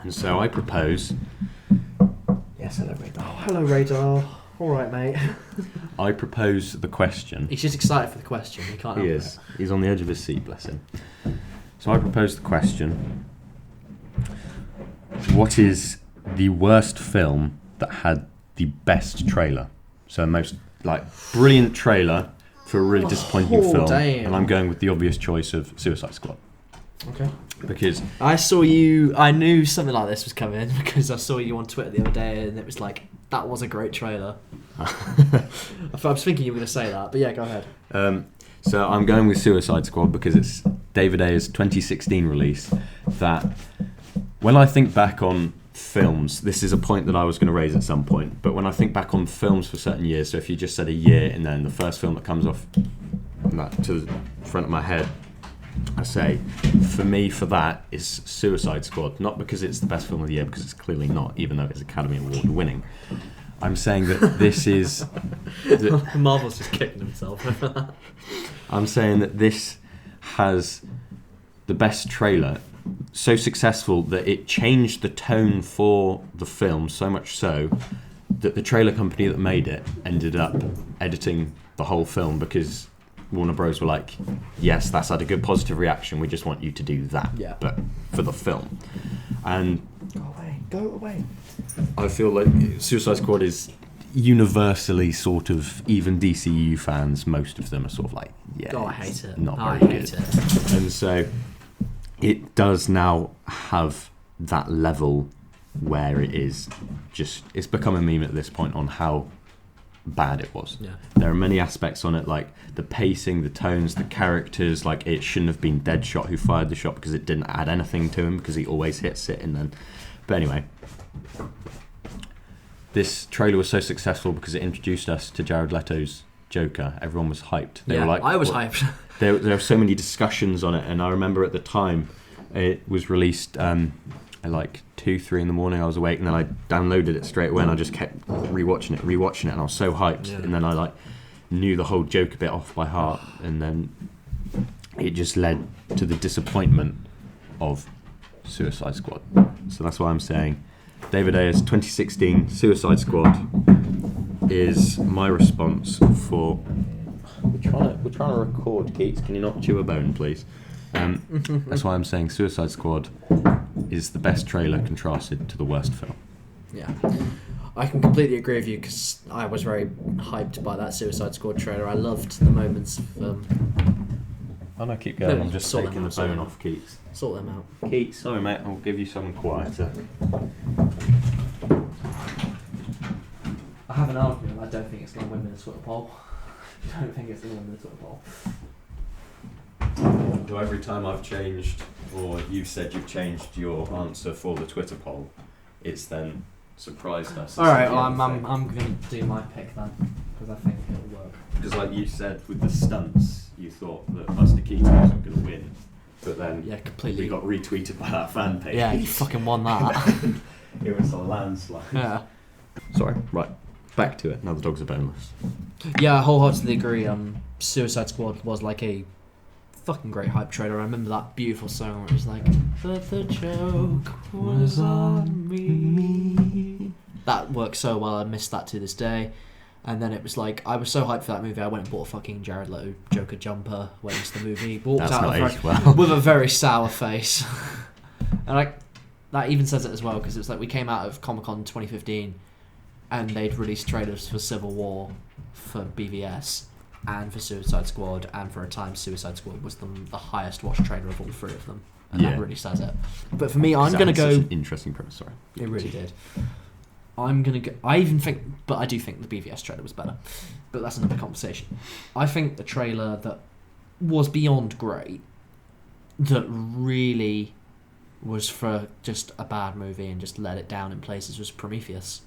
And so I propose... Yes, hello, Radar. Oh, hello, Radar. All right, mate. I propose the question. He's just excited for the question. He can't He help is. He's on the edge of his seat, bless him. So I propose the question. What is the worst film that had the best trailer? So most, brilliant trailer for a really disappointing film. Damn. And I'm going with the obvious choice of Suicide Squad. Okay. Because... I saw you... I knew something like this was coming because I saw you on Twitter the other day and it was like, that was a great trailer. I was thinking you were going to say that, but yeah, go ahead. So I'm going with Suicide Squad because it's David Ayer's 2016 release that when I think back on films, this is a point that I was going to raise at some point, but when I think back on films for certain years, so if you just said a year and then the first film that comes off to the front of my head I say, for me, for that is Suicide Squad. Not because it's the best film of the year, because it's clearly not, even though it's Academy Award winning. I'm saying that this is... Marvel's just kicking himself. I'm saying that this has the best trailer, so successful that it changed the tone for the film, so much so that the trailer company that made it ended up editing the whole film because Warner Bros. Were like, yes, that's had a good positive reaction, we just want you to do that, but for the film. And Go away. I feel like Suicide Squad is universally sort of, even DCU fans, most of them are sort of like, I hate it. Not I very hate good. it. And so it does now have that level where it is just, it's become a meme at this point on how bad it was. Yeah. There are many aspects on it, like the pacing, the tones, the characters. Like, it shouldn't have been Deadshot who fired the shot because it didn't add anything to him, because he always hits it. And then, but anyway, this trailer was so successful because it introduced us to Jared Leto's Joker. Everyone was hyped. They were like, I was hyped. There were so many discussions on it, and I remember at the time it was released at like 2-3 in the morning. I was awake, and then I downloaded it straight away, and I just kept rewatching it, and I was so hyped. Yeah. And then I like knew the whole Joker bit off by heart, and then it just led to the disappointment of Suicide Squad. So that's why I'm saying David Ayer's 2016 Suicide Squad is my response for... We're trying to record, Keats. Can you not chew a bone, please? That's why I'm saying Suicide Squad is the best trailer contrasted to the worst film. Yeah. I can completely agree with you, because I was very hyped by that Suicide Squad trailer. I loved the moments of... Oh no, keep going. No, I'm just sort taking them the out, bone sort off Keats. Sort them out. Keats, sorry mate, I'll give you something quieter. I have an argument. I don't think it's going to win the Twitter poll. I don't think it's going to win the Twitter poll. So every time I've changed, or you've said you've changed your answer for the Twitter poll, it's then surprised us. Alright, well, I'm going to do my pick then, because I think it'll work. Because like you said, with the stunts, you thought that Buster Keaton wasn't going to win, but then completely. we got retweeted by that fan page. Yeah, you fucking won that. It was a landslide. Yeah. Sorry, right, back to it. Now the dogs are boneless. Yeah, I wholeheartedly agree. Suicide Squad was like a fucking great hype trailer. I remember that beautiful song where it was like, but the joke was on me. That worked so well. I miss that to this day. And then it was like, I was so hyped for that movie, I went and bought a fucking Jared Leto Joker jumper, went into the movie, walked That's out not of aged well. with a very sour face. And that even says it as well, because it was like we came out of Comic-Con 2015 and they'd released trailers for Civil War, for BVS, and for Suicide Squad, and for a time Suicide Squad was the highest watched trailer of all three of them. And that really says it. But for me, I'm going to go... Such an interesting premise, sorry. It really did. I'm going to go... I even think... But I do think the BVS trailer was better. But that's another conversation. I think the trailer that was beyond great, that really was for just a bad movie and just let it down in places, was Prometheus.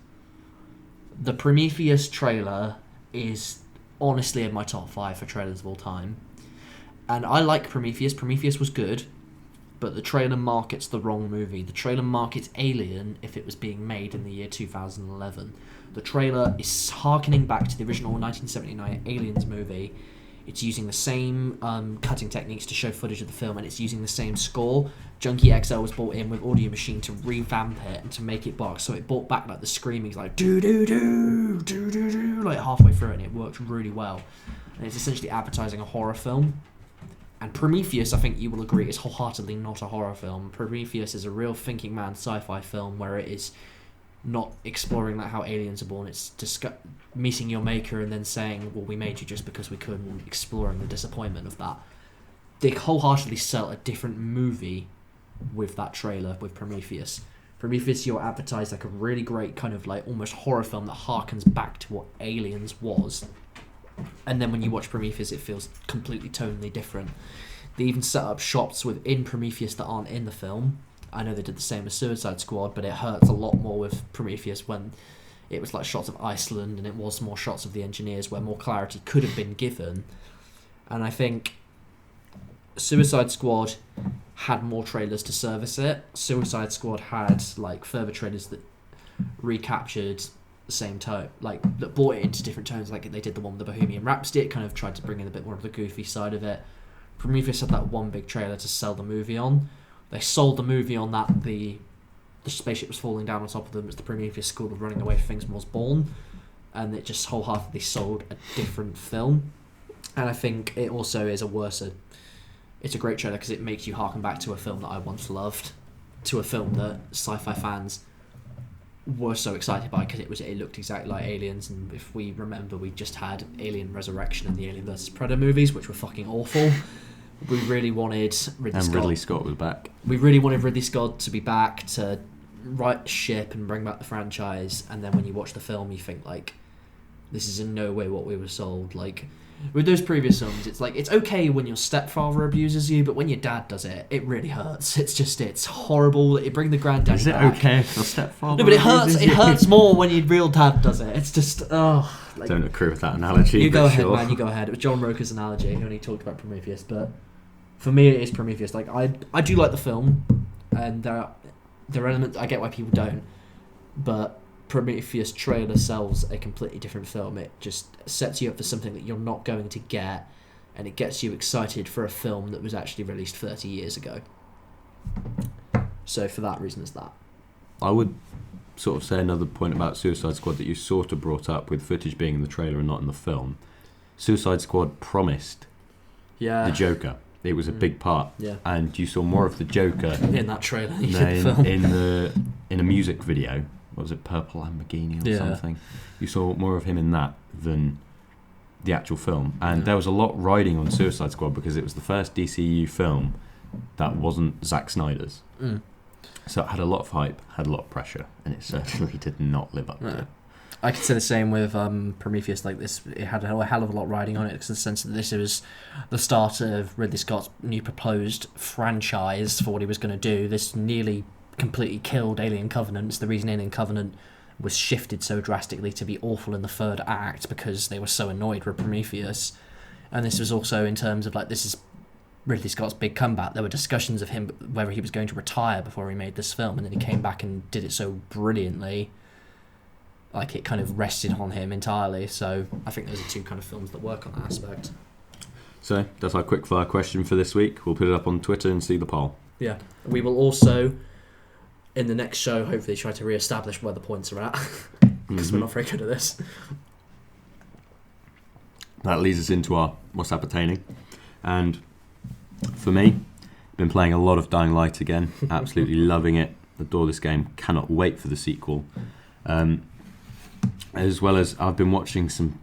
The Prometheus trailer is honestly in my top 5 for trailers of all time. And I like Prometheus. Prometheus was good. But the trailer markets the wrong movie. The trailer markets Alien if it was being made in the year 2011. The trailer is harkening back to the original 1979 Aliens movie. It's using the same cutting techniques to show footage of the film, and it's using the same score. Junkie XL was brought in with Audio Machine to revamp it and to make it box. So it brought back like the screaming, like do-do-do, do-do-do, like halfway through it, and it worked really well. And it's essentially advertising a horror film. And Prometheus, I think you will agree, is wholeheartedly not a horror film. Prometheus is a real thinking man sci-fi film where it is not exploring like how aliens are born. It's meeting your maker and then saying, well, we made you just because we could, and exploring the disappointment of that. They wholeheartedly sell a different movie with that trailer, with Prometheus. Prometheus, you're advertised like a really great kind of like almost horror film that harkens back to what Aliens was. And then when you watch Prometheus, it feels completely tonally different. They even set up shots within Prometheus that aren't in the film. I know they did the same as Suicide Squad, but it hurts a lot more with Prometheus when it was like shots of Iceland and it was more shots of the engineers where more clarity could have been given. And I think Suicide Squad had more trailers to service it. Suicide Squad had like further trailers that recaptured the same tone, like that brought it into different tones. Like they did the one with the Bohemian Rhapsody, it kind of tried to bring in a bit more of the goofy side of it. Prometheus had that one big trailer to sell the movie on. They sold the movie on that the spaceship was falling down on top of them as the Prometheus school was running away from things and was born, and it just wholeheartedly sold a different film. And I think it also is it's a great trailer because it makes you harken back to a film that I once loved, to a film that sci-fi fans were so excited by because it looked exactly like Aliens. And if we remember, we just had Alien Resurrection and the Alien vs Predator movies, which were fucking awful. We really wanted Ridley Scott was back. We really wanted Ridley Scott to be back to right the ship and bring back the franchise. And then when you watch the film, you think like, this is in no way what we were sold. Like with those previous films, it's like it's okay when your stepfather abuses you, but when your dad does it, it really hurts. It's horrible. It bring the granddad. Is it back. okay if your stepfather? No, but it hurts. It hurts more when your real dad does it. It's just Like, don't agree with that analogy. You go ahead, sure. man. You go ahead. It was John Roker's analogy when he talked about Prometheus, but for me, it is Prometheus. Like I do like the film, and there are elements I get why people don't, but Prometheus trailer sells a completely different film. It just sets you up for something that you're not going to get, and it gets you excited for a film that was actually released 30 years ago. So for that reason, it's that. I would sort of say another point about Suicide Squad that you sort of brought up with footage being in the trailer and not in the film. Suicide Squad promised the Joker. It was a big part, and you saw more of the Joker in that trailer than in the film. in a music video. What was it, Purple Lamborghini or something? You saw more of him in that than the actual film. And there was a lot riding on Suicide Squad because it was the first DCU film that wasn't Zack Snyder's. So it had a lot of hype, had a lot of pressure, and it certainly did not live up to it. I could say the same with Prometheus. Like this, it had a hell of a lot riding on it because the sense that this was the start of Ridley Scott's new proposed franchise for what he was going to do. This nearly completely killed Alien Covenant. It's the reason Alien Covenant was shifted so drastically to be awful in the third act because they were so annoyed with Prometheus. And this was also in terms of like, this is Ridley Scott's big comeback. There were discussions of him whether he was going to retire before he made this film, and then he came back and did it so brilliantly, like it kind of rested on him entirely. So I think those are two kind of films that work on that aspect. So that's our quickfire question for this week. We'll put it up on Twitter and see the poll. Yeah, we will also in the next show hopefully try to re-establish where the points are at because we're not very good at this. That leads us into our what's appertaining, and for me, been playing a lot of Dying Light again. Absolutely loving it. Adore this game. Cannot wait for the sequel. As well as I've been watching some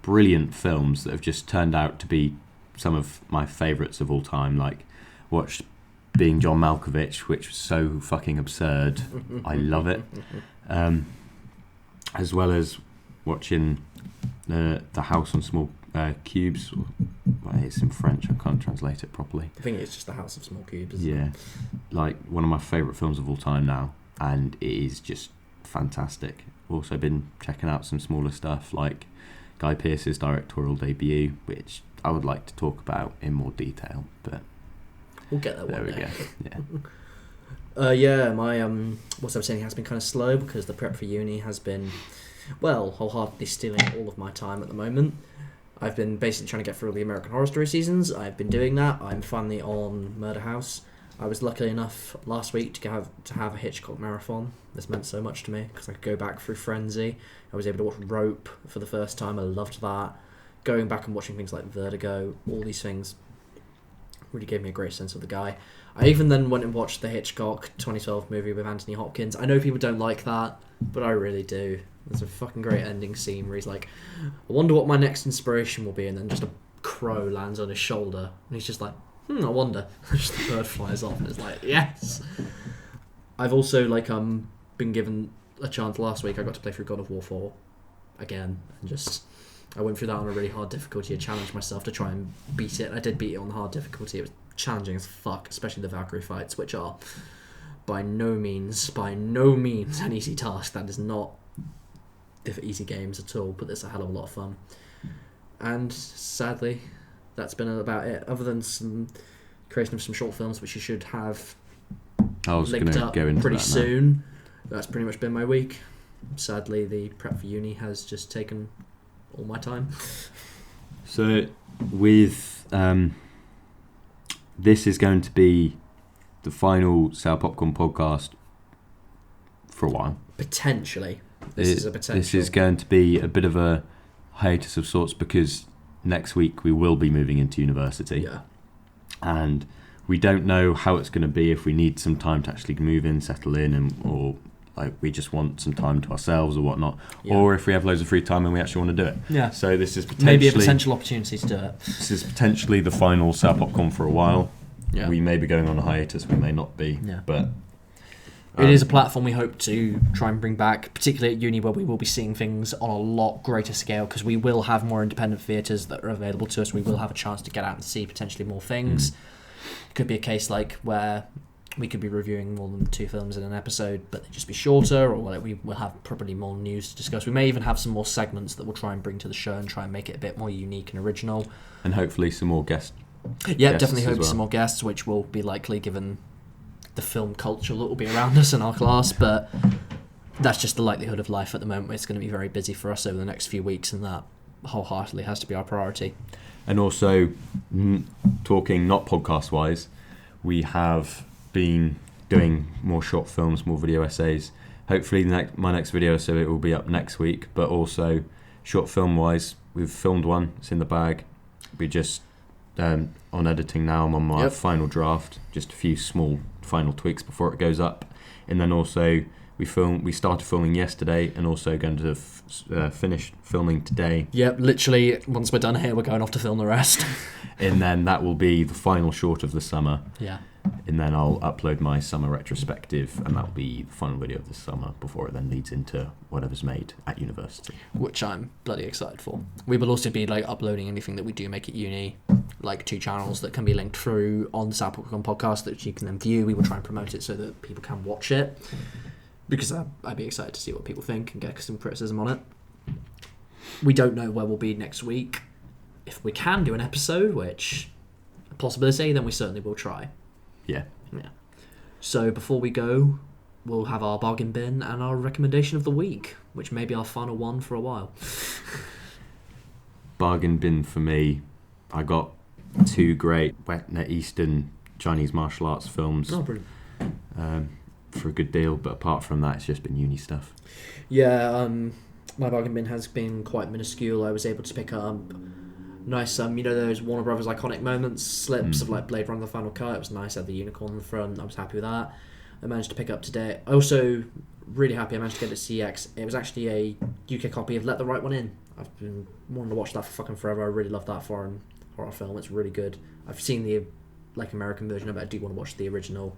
brilliant films that have just turned out to be some of my favourites of all time. Like watched Being John Malkovich, which was so fucking absurd. I love it. As well as watching the House on Small Cubes. Well, it's in French. I can't translate it properly. I think it's just The House of Small Cubes. Isn't it? Like one of my favourite films of all time now, and it is just fantastic. Also been checking out some smaller stuff like Guy Pearce's directorial debut, which I would like to talk about in more detail, but we'll get there there one we day. go. My what I was saying has been kind of slow because the prep for uni has been, well, wholeheartedly stealing all of my time at the moment. I've been basically trying to get through all the American Horror Story seasons. I've been doing that. I'm finally on Murder House. I was lucky enough last week to have a Hitchcock marathon. This meant so much to me because I could go back through Frenzy. I was able to watch Rope for the first time. I loved that. Going back and watching things like Vertigo, all these things really gave me a great sense of the guy. I even then went and watched the Hitchcock 2012 movie with Anthony Hopkins. I know people don't like that, but I really do. There's a fucking great ending scene where he's like, I wonder what my next inspiration will be, and then just a crow lands on his shoulder, and he's just like, I wonder. Just the bird flies off, and it's like, yes! I've also been given a chance last week. I got to play through God of War 4 again, and I went through that on a really hard difficulty. I challenged myself to try and beat it. I did beat it on hard difficulty. It was challenging as fuck, especially the Valkyrie fights, which are by no means an easy task. That is not easy games at all, but it's a hell of a lot of fun. And sadly, that's been about it. Other than some creation of some short films, which you should have I was going linked to up go into pretty that now. soon. That's pretty much been my week. Sadly, the prep for uni has just taken all my time. So, with this is going to be the final Sour Popcorn podcast for a while. Potentially. This is a potential. This is going to be a bit of a hiatus of sorts because next week we will be moving into university. Yeah. And we don't know how it's going to be, if we need some time to actually move in, settle in, or like we just want some time to ourselves or whatnot, or if we have loads of free time and we actually want to do it. Yeah. So this is potentially Maybe a potential opportunity to do it. This is potentially the final Sour Popcorn for a while. Yeah. We may be going on a hiatus, we may not be. Yeah. But it is a platform we hope to try and bring back, particularly at uni, where we will be seeing things on a lot greater scale, because we will have more independent theatres that are available to us. We will have a chance to get out and see potentially more things. It could be a case like where we could be reviewing more than 2 films in an episode, but they just be shorter, or we will have probably more news to discuss. We may even have some more segments that we'll try and bring to the show and try and make it a bit more unique and original. And hopefully some more guests. Yeah, definitely hope some more guests, which will be likely given the film culture that will be around us in our class, but that's just the likelihood of life at the moment. It's going to be very busy for us over the next few weeks, and that wholeheartedly has to be our priority. And also, talking not podcast-wise, we have been doing more short films, more video essays. Hopefully my next video essay it will be up next week, but also short film-wise, we've filmed one, it's in the bag. We just, on editing now, I'm on my final draft, just a few small final tweaks before it goes up. And then also, we started filming yesterday and also going to finish filming today. Yep, literally, once we're done here, we're going off to film the rest. And then that will be the final short of the summer. Yeah. And then I'll upload my summer retrospective, and that'll be the final video of the summer before it then leads into whatever's made at university. Which I'm bloody excited for. We will also be uploading anything that we do make at uni, 2 channels that can be linked through on the Sour Popcorn podcast that you can then view. We will try and promote it so that people can watch it, because I'd be excited to see what people think and get some criticism on it. We don't know where we'll be next week. If we can do an episode, which a possibility, then we certainly will try. Yeah. So before we go, we'll have our bargain bin and our recommendation of the week, which may be our final one for a while. Bargain bin for me, I got 2 great Eastern Chinese martial arts films for a good deal, but apart from that, it's just been uni stuff. Yeah, my bargain bin has been quite minuscule. I was able to pick up nice, those Warner Brothers iconic moments, slips of Blade Runner: The Final Cut. It was nice. I had the unicorn in the front. I was happy with that. I managed to pick up today. Also, really happy I managed to get it at CX. It was actually a UK copy of Let the Right One In. I've been wanting to watch that for fucking forever. I really love that foreign horror film. It's really good. I've seen the American version of it. I do want to watch the original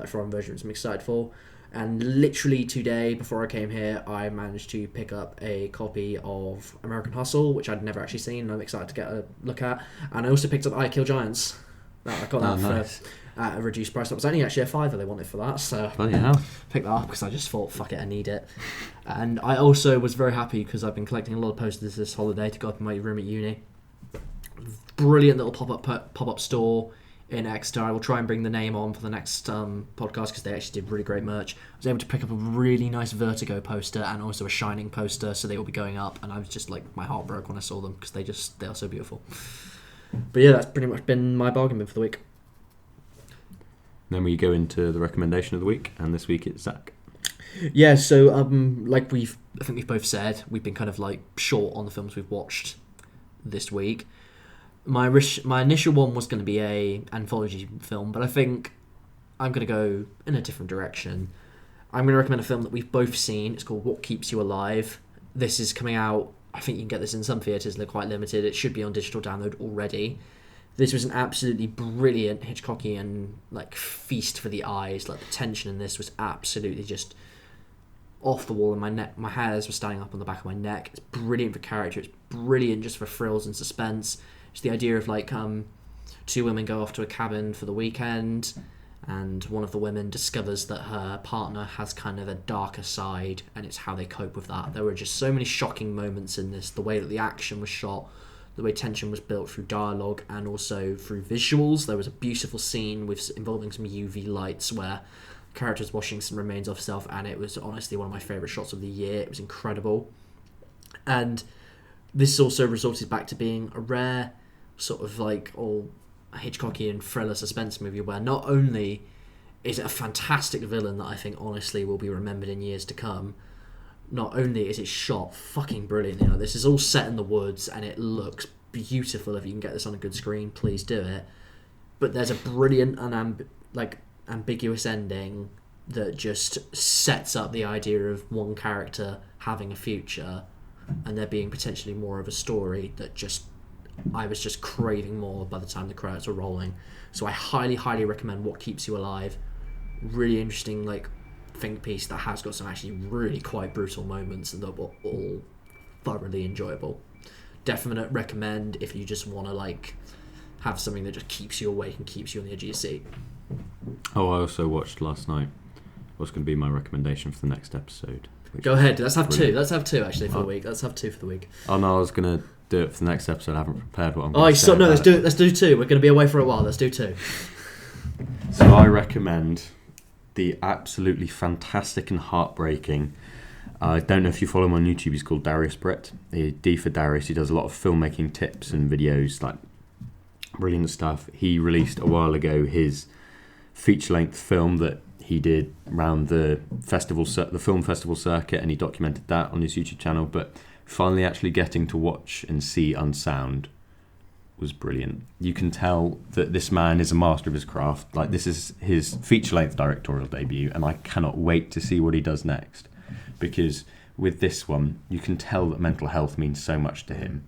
foreign version, which I'm excited for. And literally today, before I came here, I managed to pick up a copy of American Hustle, which I'd never actually seen, and I'm excited to get a look at. And I also picked up I Kill Giants. I got that nice. At a reduced price. It was only actually a $5 they wanted for that, so Bloody hell. picked that up because I just thought, fuck it, I need it. And I also was very happy because I've been collecting a lot of posters this holiday to go up in my room at uni. Brilliant little pop-up store in Exeter. I will try and bring the name on for the next podcast because they actually did really great merch. I was able to pick up a really nice Vertigo poster and also a Shining poster, so they will be going up, and I was just my heart broke when I saw them because they are so beautiful. But yeah, that's pretty much been my bargain bin for the week. Then we go into the recommendation of the week, and this week it's Zach. Yeah, so I think we've both said, we've been kind of short on the films we've watched this week. My initial one was going to be a anthology film, but I think I'm going to go in a different direction. I'm going to recommend a film that we've both seen. It's called What Keeps You Alive. This is coming out, I think you can get this in some theatres, they're quite limited. It should be on digital download already. This was an absolutely brilliant Hitchcockian feast for the eyes. The tension in this was absolutely just off the wall, and my hairs were standing up on the back of my neck. It's brilliant for character. It's brilliant just for thrills and suspense. It's the idea of 2 women go off to a cabin for the weekend, and one of the women discovers that her partner has kind of a darker side, and it's how they cope with that. There were just so many shocking moments in this. The way that the action was shot, the way tension was built through dialogue and also through visuals. There was a beautiful scene involving some UV lights where the character's washing some remains off herself, and it was honestly one of my favourite shots of the year. It was incredible. And this also resulted back to being a rare sort of like all Hitchcockian thriller suspense movie where not only is it a fantastic villain that I think honestly will be remembered in years to come, not only is it shot fucking brilliantly. This is all set in the woods and it looks beautiful. If you can get this on a good screen, please do it. But there's a brilliant and ambiguous ending that just sets up the idea of one character having a future and there being potentially more of a story that I was just craving more by the time the credits were rolling. So I highly recommend What Keeps You Alive. Really interesting think piece that has got some actually really quite brutal moments and that were all thoroughly enjoyable. Definite recommend if you just want to have something that just keeps you awake and keeps you on the edge of your seat. Oh, I also watched last night what's going to be my recommendation for the next episode. Go ahead. Let's have two. Let's have two actually for the week. Let's have two for the week. Oh no, I was going to do it for the next episode. I haven't prepared what I'm going to say. No, let's do two. We're going to be away for a while. Let's do two. So I recommend the absolutely fantastic and heartbreaking. I don't know if you follow him on YouTube. He's called Darius Brett. D for Darius. He does a lot of filmmaking tips and videos, brilliant stuff. He released a while ago his feature-length film that he did around the film festival circuit, and he documented that on his YouTube channel. But finally, actually getting to watch and see Unsound was brilliant. You can tell that this man is a master of his craft. This is his feature-length directorial debut, and I cannot wait to see what he does next. Because with this one, you can tell that mental health means so much to him,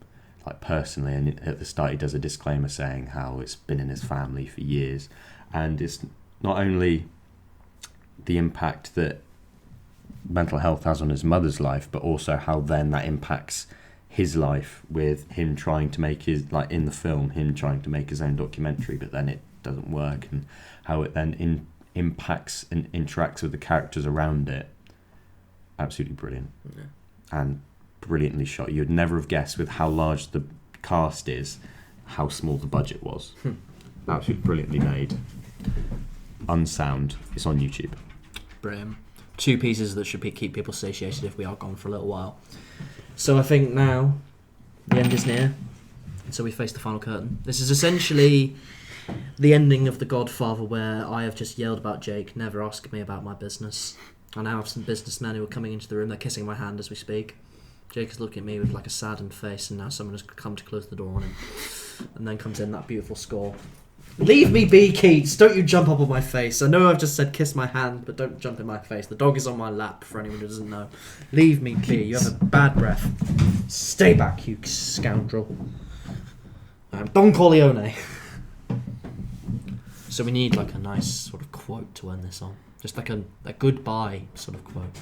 personally. And at the start, he does a disclaimer saying how it's been in his family for years, and it's not only the impact that mental health has on his mother's life, but also how then that impacts his life with him trying to make his, in the film, him trying to make his own documentary, but then it doesn't work, and how it then impacts and interacts with the characters around it. Absolutely brilliant. Yeah. And brilliantly shot. You'd never have guessed with how large the cast is, how small the budget was. Absolutely brilliantly made. Unsound. It's on YouTube. Brilliant. Two pieces that should keep people satiated if we are gone for a little while. So I think now the end is near, so we face the final curtain. This is essentially the ending of The Godfather, where I have just yelled about Jake, never ask me about my business. I now have some businessmen who are coming into the room, they're kissing my hand as we speak. Jake is looking at me with a saddened face, and now someone has come to close the door on him. And then comes in that beautiful score. Leave me be, Keats. Don't you jump up on my face. I know I've just said kiss my hand, but don't jump in my face. The dog is on my lap, for anyone who doesn't know. Leave me be. You have a bad breath. Stay back, you scoundrel. I'm Don Corleone. So we need a nice sort of quote to end this on. Just a goodbye sort of quote.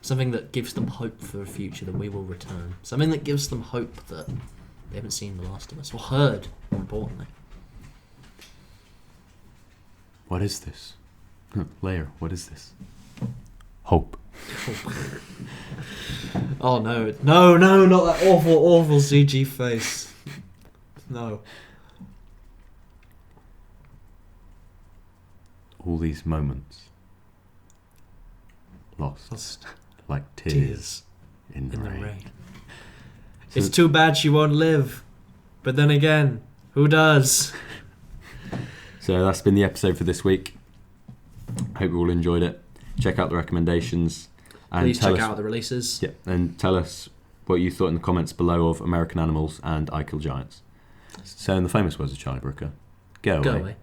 Something that gives them hope for a future that we will return. Something that gives them hope that they haven't seen The Last of Us, or heard, more importantly. What is this? Leia, what is this? Hope. Oh no, not that awful CG face. No. All these moments lost like tears in the rain. It's too bad she won't live, but then again, who does? So that's been the episode for this week. Hope you all enjoyed it. Check out the recommendations. And please check out the releases. Yeah, and tell us what you thought in the comments below of American Animals and I Kill Giants. So in the famous words of Charlie Brooker, go away.